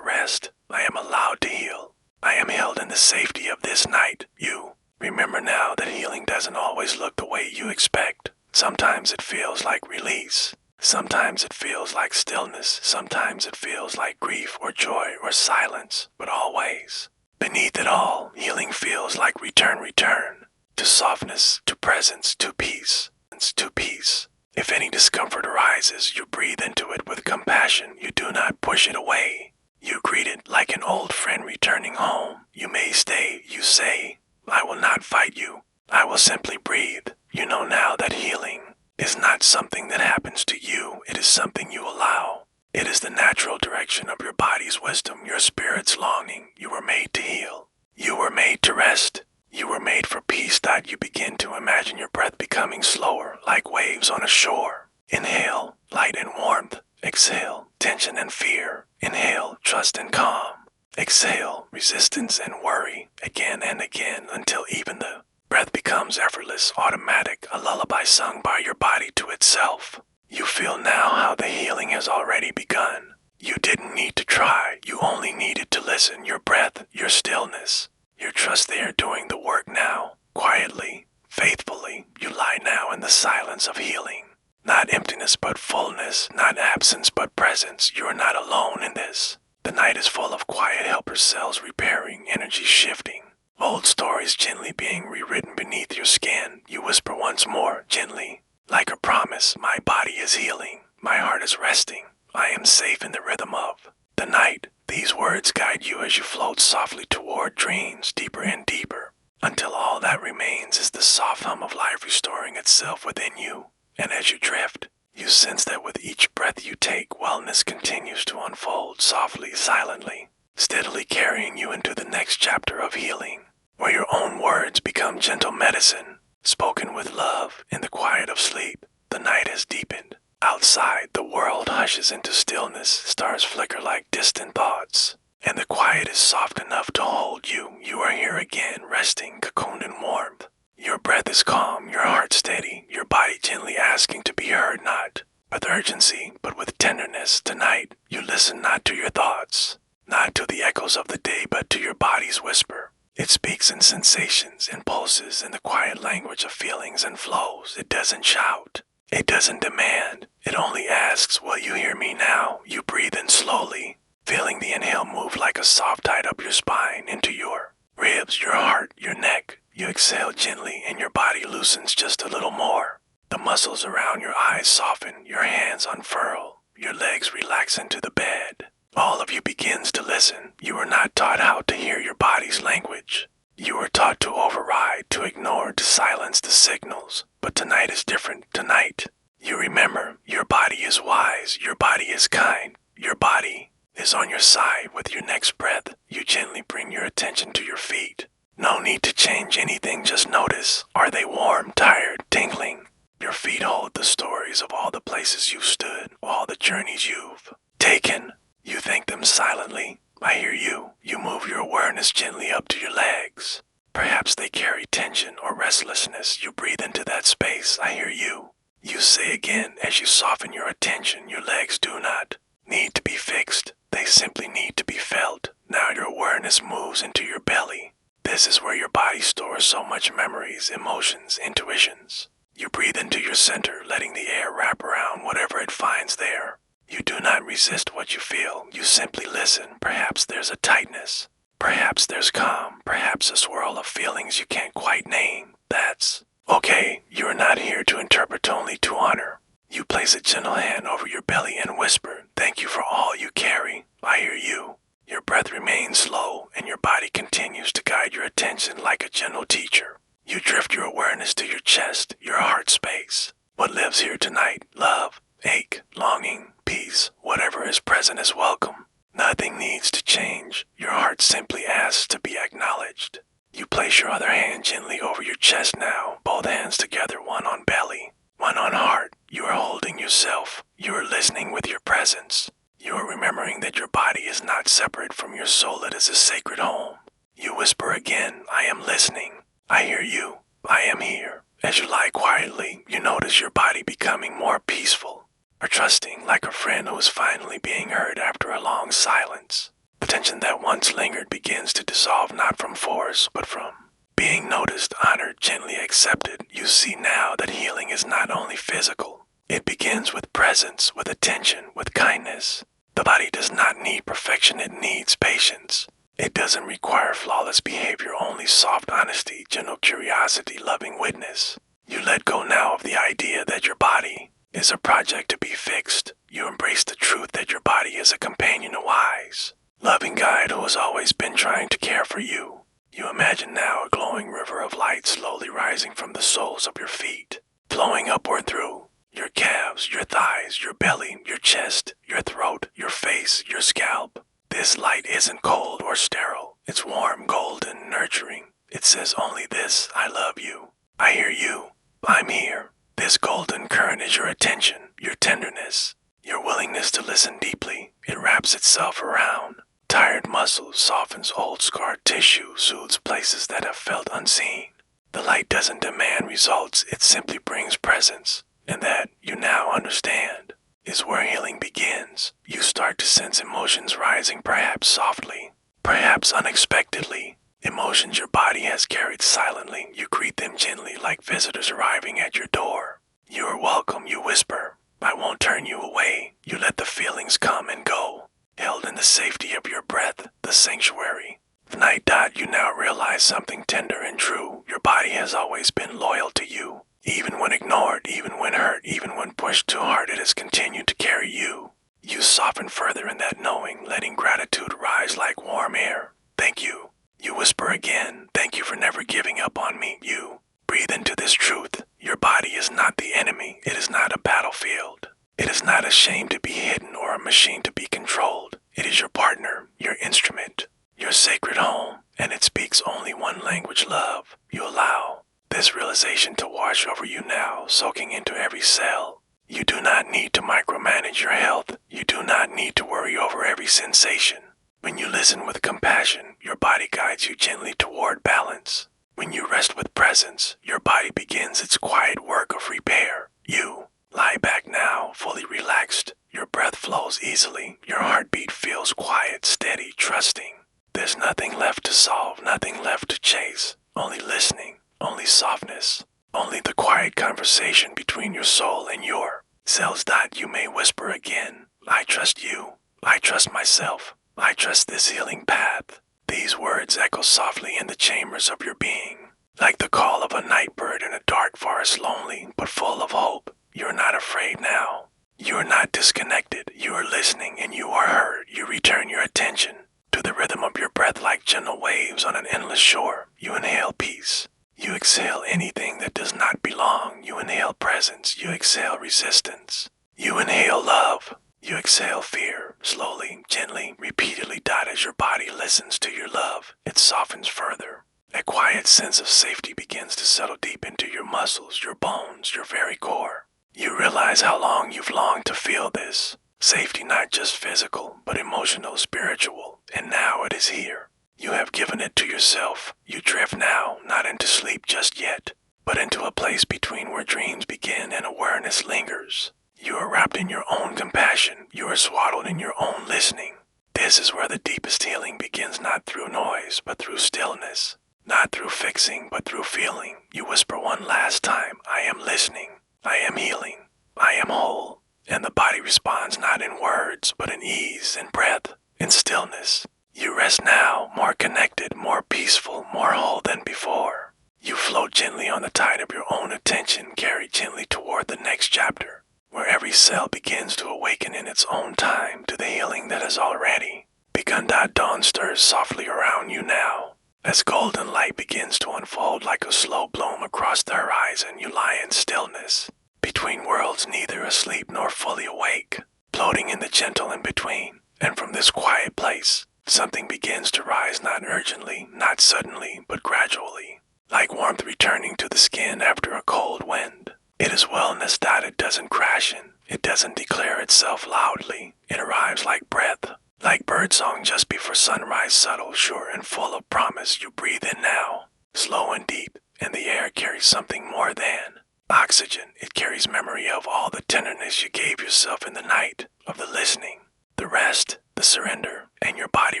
rest. I am allowed to heal. I am held in the safety of this night. You remember now that healing doesn't always look the way you expect. Sometimes it feels like release. Sometimes it feels like stillness. Sometimes it feels like grief or joy or silence. But always, beneath it all, healing feels like return, to softness, to presence, to peace, to peace. If any discomfort arises, you breathe into it with compassion. You do not push it away. You greet it like an old friend returning home. You may stay, you say, I will not fight you. I will simply breathe. You know now that healing is not something that happens to you. It is something you allow. It is the natural direction of your body's wisdom, your spirit's longing. You were made to heal. You were made to rest. You were made for peace. You begin to imagine your breath becoming slower, like waves on a shore. Inhale, light and warmth. Exhale, tension and fear. Inhale, trust and calm. Exhale, resistance and worry. again and again until even the breath becomes effortless, automatic, a lullaby sung by your body to itself. You feel now how the healing has already begun. You didn't need to try, you only needed to listen. Your breath, your stillness, your trust they are doing the work now. Quietly, faithfully, you lie now in the silence of healing. Not emptiness but fullness, not absence but presence. You are not alone in this. The night is full of quiet helper cells repairing, energy shifting. Old stories gently being rewritten beneath your skin. You whisper once more, gently, like a promise. My body is healing. My heart is resting. I am safe in the rhythm of the night. These words guide you as you float softly toward dreams, deeper and deeper, until all that remains is the soft hum of life restoring itself within you. And as you drift, you sense that with each breath you take, wellness continues to unfold softly, silently, steadily carrying you into the next chapter of healing, where your own words become gentle medicine, spoken with love in the quiet of sleep. The night has deepened. Outside, the world hushes into stillness, stars flicker like distant thoughts, and the quiet is soft enough to hold you. You are here again, resting, cocooned in warmth. Your breath is calm, your heart steady, your body gently asking to be heard, not with urgency, but with tenderness. Tonight, you listen not to your thoughts, not to the echoes of the day, but to your body's whisper. It speaks in sensations, in pulses, in the quiet language of feelings and flows. It doesn't shout. It doesn't demand. It only asks, will you hear me now? You breathe in slowly, feeling the inhale move like a soft tide up your spine, into your ribs, your heart, your neck. You exhale gently and your body loosens just a little more. The muscles around your eyes soften, your hands unfurl, your legs relax into the bed. All of you begins to listen. You are not taught how to hear your body's language. You are taught to override, to ignore, to silence the signals. But tonight is different. Tonight, you remember, your body is wise, your body is kind, your body is on your side. With your next breath, you gently bring your attention to your feet. No need to change anything, just notice. Are they warm, tired, tingling? Your feet hold the stories of all the places you've stood, all the journeys you've taken. You thank them silently. I hear you. You move your awareness gently up to your legs. Perhaps they carry tension or restlessness. You breathe into that space. I hear you. You say again as you soften your attention, your legs do not need to be fixed. They simply need to be felt. Now your awareness moves into your belly. This is where your body stores so much memories, emotions, intuitions. You breathe into your center, letting the air wrap around whatever it finds there. You do not resist what you feel. You simply listen. Perhaps there's a tightness. Perhaps there's calm. Perhaps a swirl of feelings you can't quite name. That's okay. You are not here to interpret, only to honor. You place a gentle hand over your belly and whisper, thank you for all you carry. I hear you. Your breath remains slow, and your body continues to guide your attention like a gentle teacher. You drift your awareness to your chest, your heart space. What lives here tonight? Love, ache, longing, peace, whatever is present is welcome. Nothing needs to change. Your heart simply asks to be acknowledged. You place your other hand gently over your chest now, both hands together, one on belly, one on heart. You are holding yourself. You are listening with your presence. You are remembering that your body is not separate from your soul. It is a sacred home. You whisper again, I am listening. I hear you. I am here. As you lie quietly, you notice your body becoming more peaceful, or trusting, like a friend who is finally being heard after a long silence. The tension that once lingered begins to dissolve, not from force, but from being noticed, honored, gently accepted. You see now that healing is not only physical. It begins with presence, with attention, with kindness. The body does not need perfection, it needs patience. It doesn't require flawless behavior, only soft honesty, gentle curiosity, loving witness. You let go now of the idea that your body is a project to be fixed. You embrace the truth that your body is a companion, a wise, loving guide who has always been trying to care for you. You imagine now a glowing river of light slowly rising from the soles of your feet, flowing upward through your calves, your thighs, your belly, your chest, your throat, your face, your scalp. This light isn't cold or sterile. It's warm, golden, nurturing. It says only this, I love you. I hear you. I'm here. This golden current is your attention, your tenderness, your willingness to listen deeply. It wraps itself around tired muscles, softens old scarred tissue, soothes places that have felt unseen. The light doesn't demand results, it simply brings presence. And that, you now understand, is where healing begins. You start to sense emotions rising, perhaps softly, perhaps unexpectedly. Emotions your body has carried silently. You greet them gently like visitors arriving at your door. You are welcome, you whisper. I won't turn you away. You let the feelings come and go, held in the safety of your breath, the sanctuary. Night. You now realize something tender and true. Your body has always been loyal to you. Even when ignored, even when hurt, even when pushed too hard, it has continued to carry you. You soften further in that knowing, letting gratitude rise like warm air. Thank you. You whisper again, thank you for never giving up on me. You breathe into this truth. Your body is not the enemy. It is not a battlefield. It is not ashamed to be hidden or a machine to be controlled. It is your partner, your instrument, your sacred home, and it speaks only one language, love. You allow this realization to wash over you now, soaking into every cell. You do not need to micromanage your health. You do not need to worry over every sensation. When you listen with compassion, your body guides you gently toward balance. When you rest with presence, your body begins its quiet work of repair. You lie back now, fully relaxed. Your breath flows easily. Your heartbeat feels quiet, steady, trusting. There's nothing left to solve, nothing left to chase. Only listening, only softness, only the quiet conversation between your soul and your cells. You may whisper again, I trust you. I trust myself. I trust this healing path. These words echo softly in the chambers of your being, like the call of a night bird in a dark forest, lonely but full of hope. You're not afraid now. You're not disconnected. You are listening and you are heard. You return your attention to the rhythm of your breath like gentle waves on an endless shore. You inhale peace. You exhale anything that does not belong. You inhale presence. You exhale resistance. You inhale love. You exhale fear. Slowly, gently, repeatedly. As your body listens to your love, it softens further. A quiet sense of safety begins to settle deep into your muscles, your bones, your very core. You realize how long you've longed to feel this. Safety not just physical, but emotional, spiritual. And now it is here. You have given it to yourself. You drift now, not into sleep just yet, but into a place between where dreams begin and awareness lingers. You are wrapped in your own compassion. You are swaddled in your own listening. This is where the deepest healing begins, not through noise, but through stillness. Not through fixing, but through feeling. You whisper one last time, I am listening. I am healing. I am whole. And the body responds not in words, but in ease, in breath, in stillness. You rest now, more connected, more peaceful, more whole than before. You float gently on the tide of your own attention, carried gently toward the next chapter, where every cell begins to awaken in its own time to the healing that has already begun. Dawn stirs softly around you now. As golden light begins to unfold like a slow bloom across the horizon, you lie in stillness, between worlds, neither asleep nor fully awake, floating in the gentle in-between. And from this quiet place, something begins to rise, not urgently, not suddenly, but gradually, like warmth returning to the skin after a cold wind. It is wellness. It doesn't crash in. It doesn't declare itself loudly. It arrives like breath, like birdsong just before sunrise, subtle, sure, and full of promise. You breathe in now, slow and deep, and the air carries something more than oxygen. It carries memory of all the tenderness you gave yourself in the night, of the listening, the rest, the surrender, and your body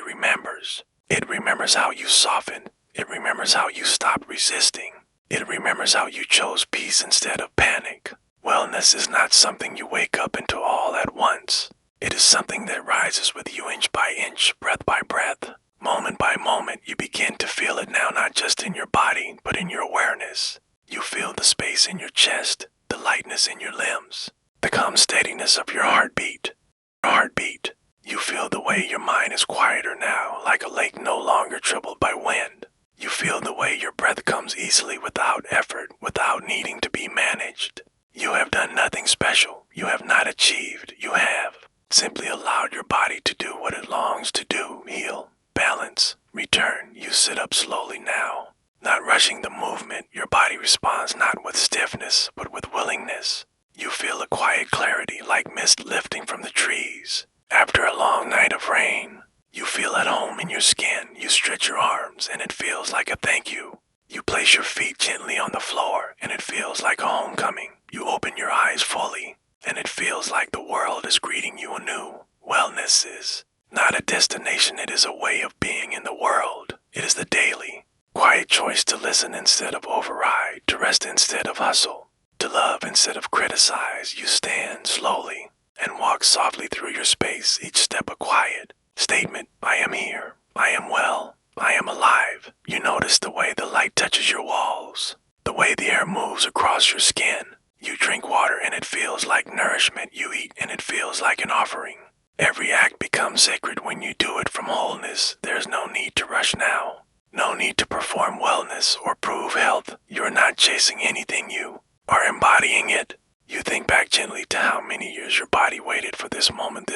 remembers. It remembers how you softened. It remembers how you stopped resisting. It remembers how you chose peace instead of panic. Wellness is not something you wake up into all at once. It is something that rises with you inch by inch, breath by breath. Moment by moment, you begin to feel it now, not just in your body, but in your awareness. You feel the space in your chest, the lightness in your limbs, the calm steadiness of your heartbeat. You feel the way your mind is quieter now, like a lake no longer troubled by wind. You feel the way your breath comes easily without effort, without needing to be managed. You have done nothing special. You have not achieved. You have simply allowed your body to do what it longs to do, heal, balance, return. You sit up slowly now, not rushing the movement. Your body responds not with stiffness, but with willingness. You feel a quiet clarity like mist lifting from the trees after a long night of rain. You feel at home in your skin. You stretch your arms and it feels like a thank you. You place your feet gently on the floor and it feels like a homecoming. You open your eyes fully and it feels like the world is greeting you anew. Wellness is not a destination, it is a way of being in the world. It is the daily, quiet choice to listen instead of override, to rest instead of hustle, to love instead of criticize. You stand slowly and walk softly through your space, each step a quiet statement. I am here, I am well, I am alive. You notice the way the light touches your walls, the way the air moves across your skin. You drink water and it feels like nourishment. You eat and it feels like an offering. Every act becomes sacred when you do it from wholeness. There's no need to rush now. No need to perform wellness or prove health. You're not chasing anything, you are embodying it. You think back gently to how many years your body waited for this moment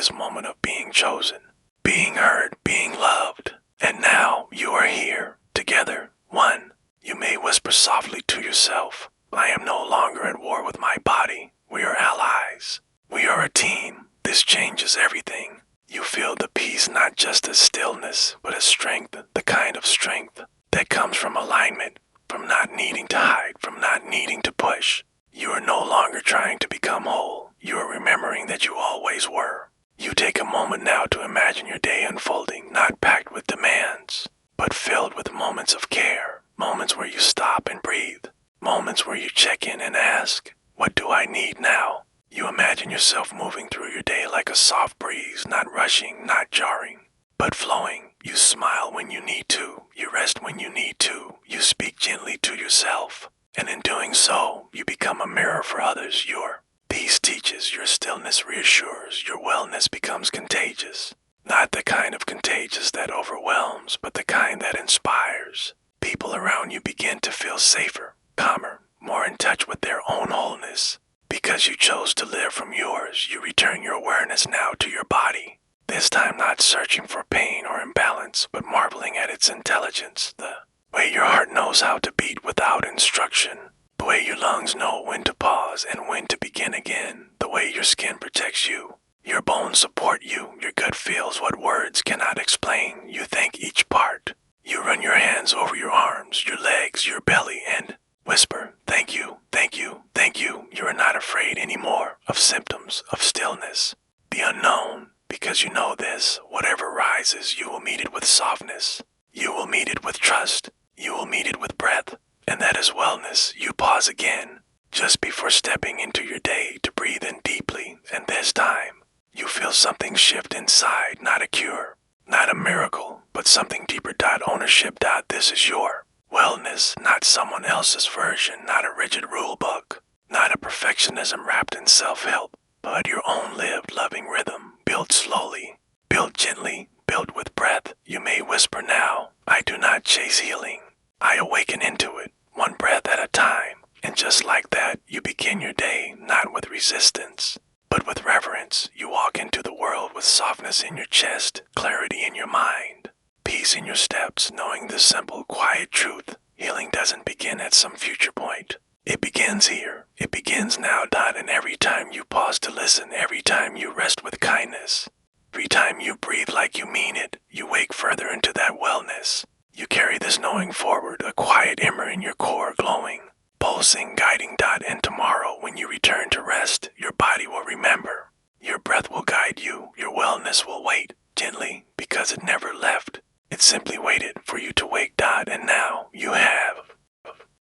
of being chosen, being heard, being loved. And now you are here, together, one. You may whisper softly to yourself, I am no longer at war with my body. We are allies. We are a team. This changes everything. You feel the peace not just as stillness, but as strength, the kind of strength that comes from alignment, from not needing to hide, from not needing to push. You are no longer trying to become whole. You are remembering that you always were. You take a moment now to imagine your day unfolding, not packed with demands, but filled with moments of care, moments where you stop and breathe, moments where you check in and ask, what do I need now? You imagine yourself moving through your day like a soft breeze, not rushing, not jarring, but flowing. You smile when you need to. You rest when you need to. You speak gently to yourself. And in doing so, you become a mirror for others. Your peace teaches, your stillness reassures, your wellness becomes contagious. Not the kind of contagious that overwhelms, but the kind that inspires. People around you begin to feel safer, calmer, more in touch with their own wholeness. Because you chose to live from yours, you return your awareness now to your body. This time not searching for pain or imbalance, but marveling at its intelligence. The way your heart knows how to beat without instruction. The way your lungs know when to pause and when to begin again. The way your skin protects you. Your bones support you. Your gut feels what words cannot explain. You thank each part. You run your hands over your arms, your legs, your belly, and whisper, thank you, thank you, thank you. You are not afraid anymore of symptoms, of stillness, the unknown, because you know this. Whatever rises, you will meet it with softness. You will meet it with trust. You will meet it with breath. And that is wellness. You pause again, just before stepping into your day, to breathe in deeply. And this time, you feel something shift inside, not a cure, not a miracle, but something deeper. Ownership. This is your wellness, not someone else's version, not a rigid rule book, not a perfectionism wrapped in self-help, but your own lived, loving rhythm, built slowly, built gently, built with breath. You may whisper now, I do not chase healing. I awaken into it, one breath at a time. And just like that, you begin your day not with resistance, but with reverence. You walk into the world with softness in your chest, clarity in your mind, peace in your steps, knowing this simple, quiet truth. Healing doesn't begin at some future point. It begins here. It begins now. And every time you pause to listen, every time you rest with kindness, every time you breathe like you mean it, you wake further into that wellness. You carry this knowing forward, a quiet ember in your core glowing, pulsing, guiding. And tomorrow, when you return to rest, your body will remember. Your breath will guide you. Your wellness will wait gently, because it never left. It simply waited for you to wake. And now you have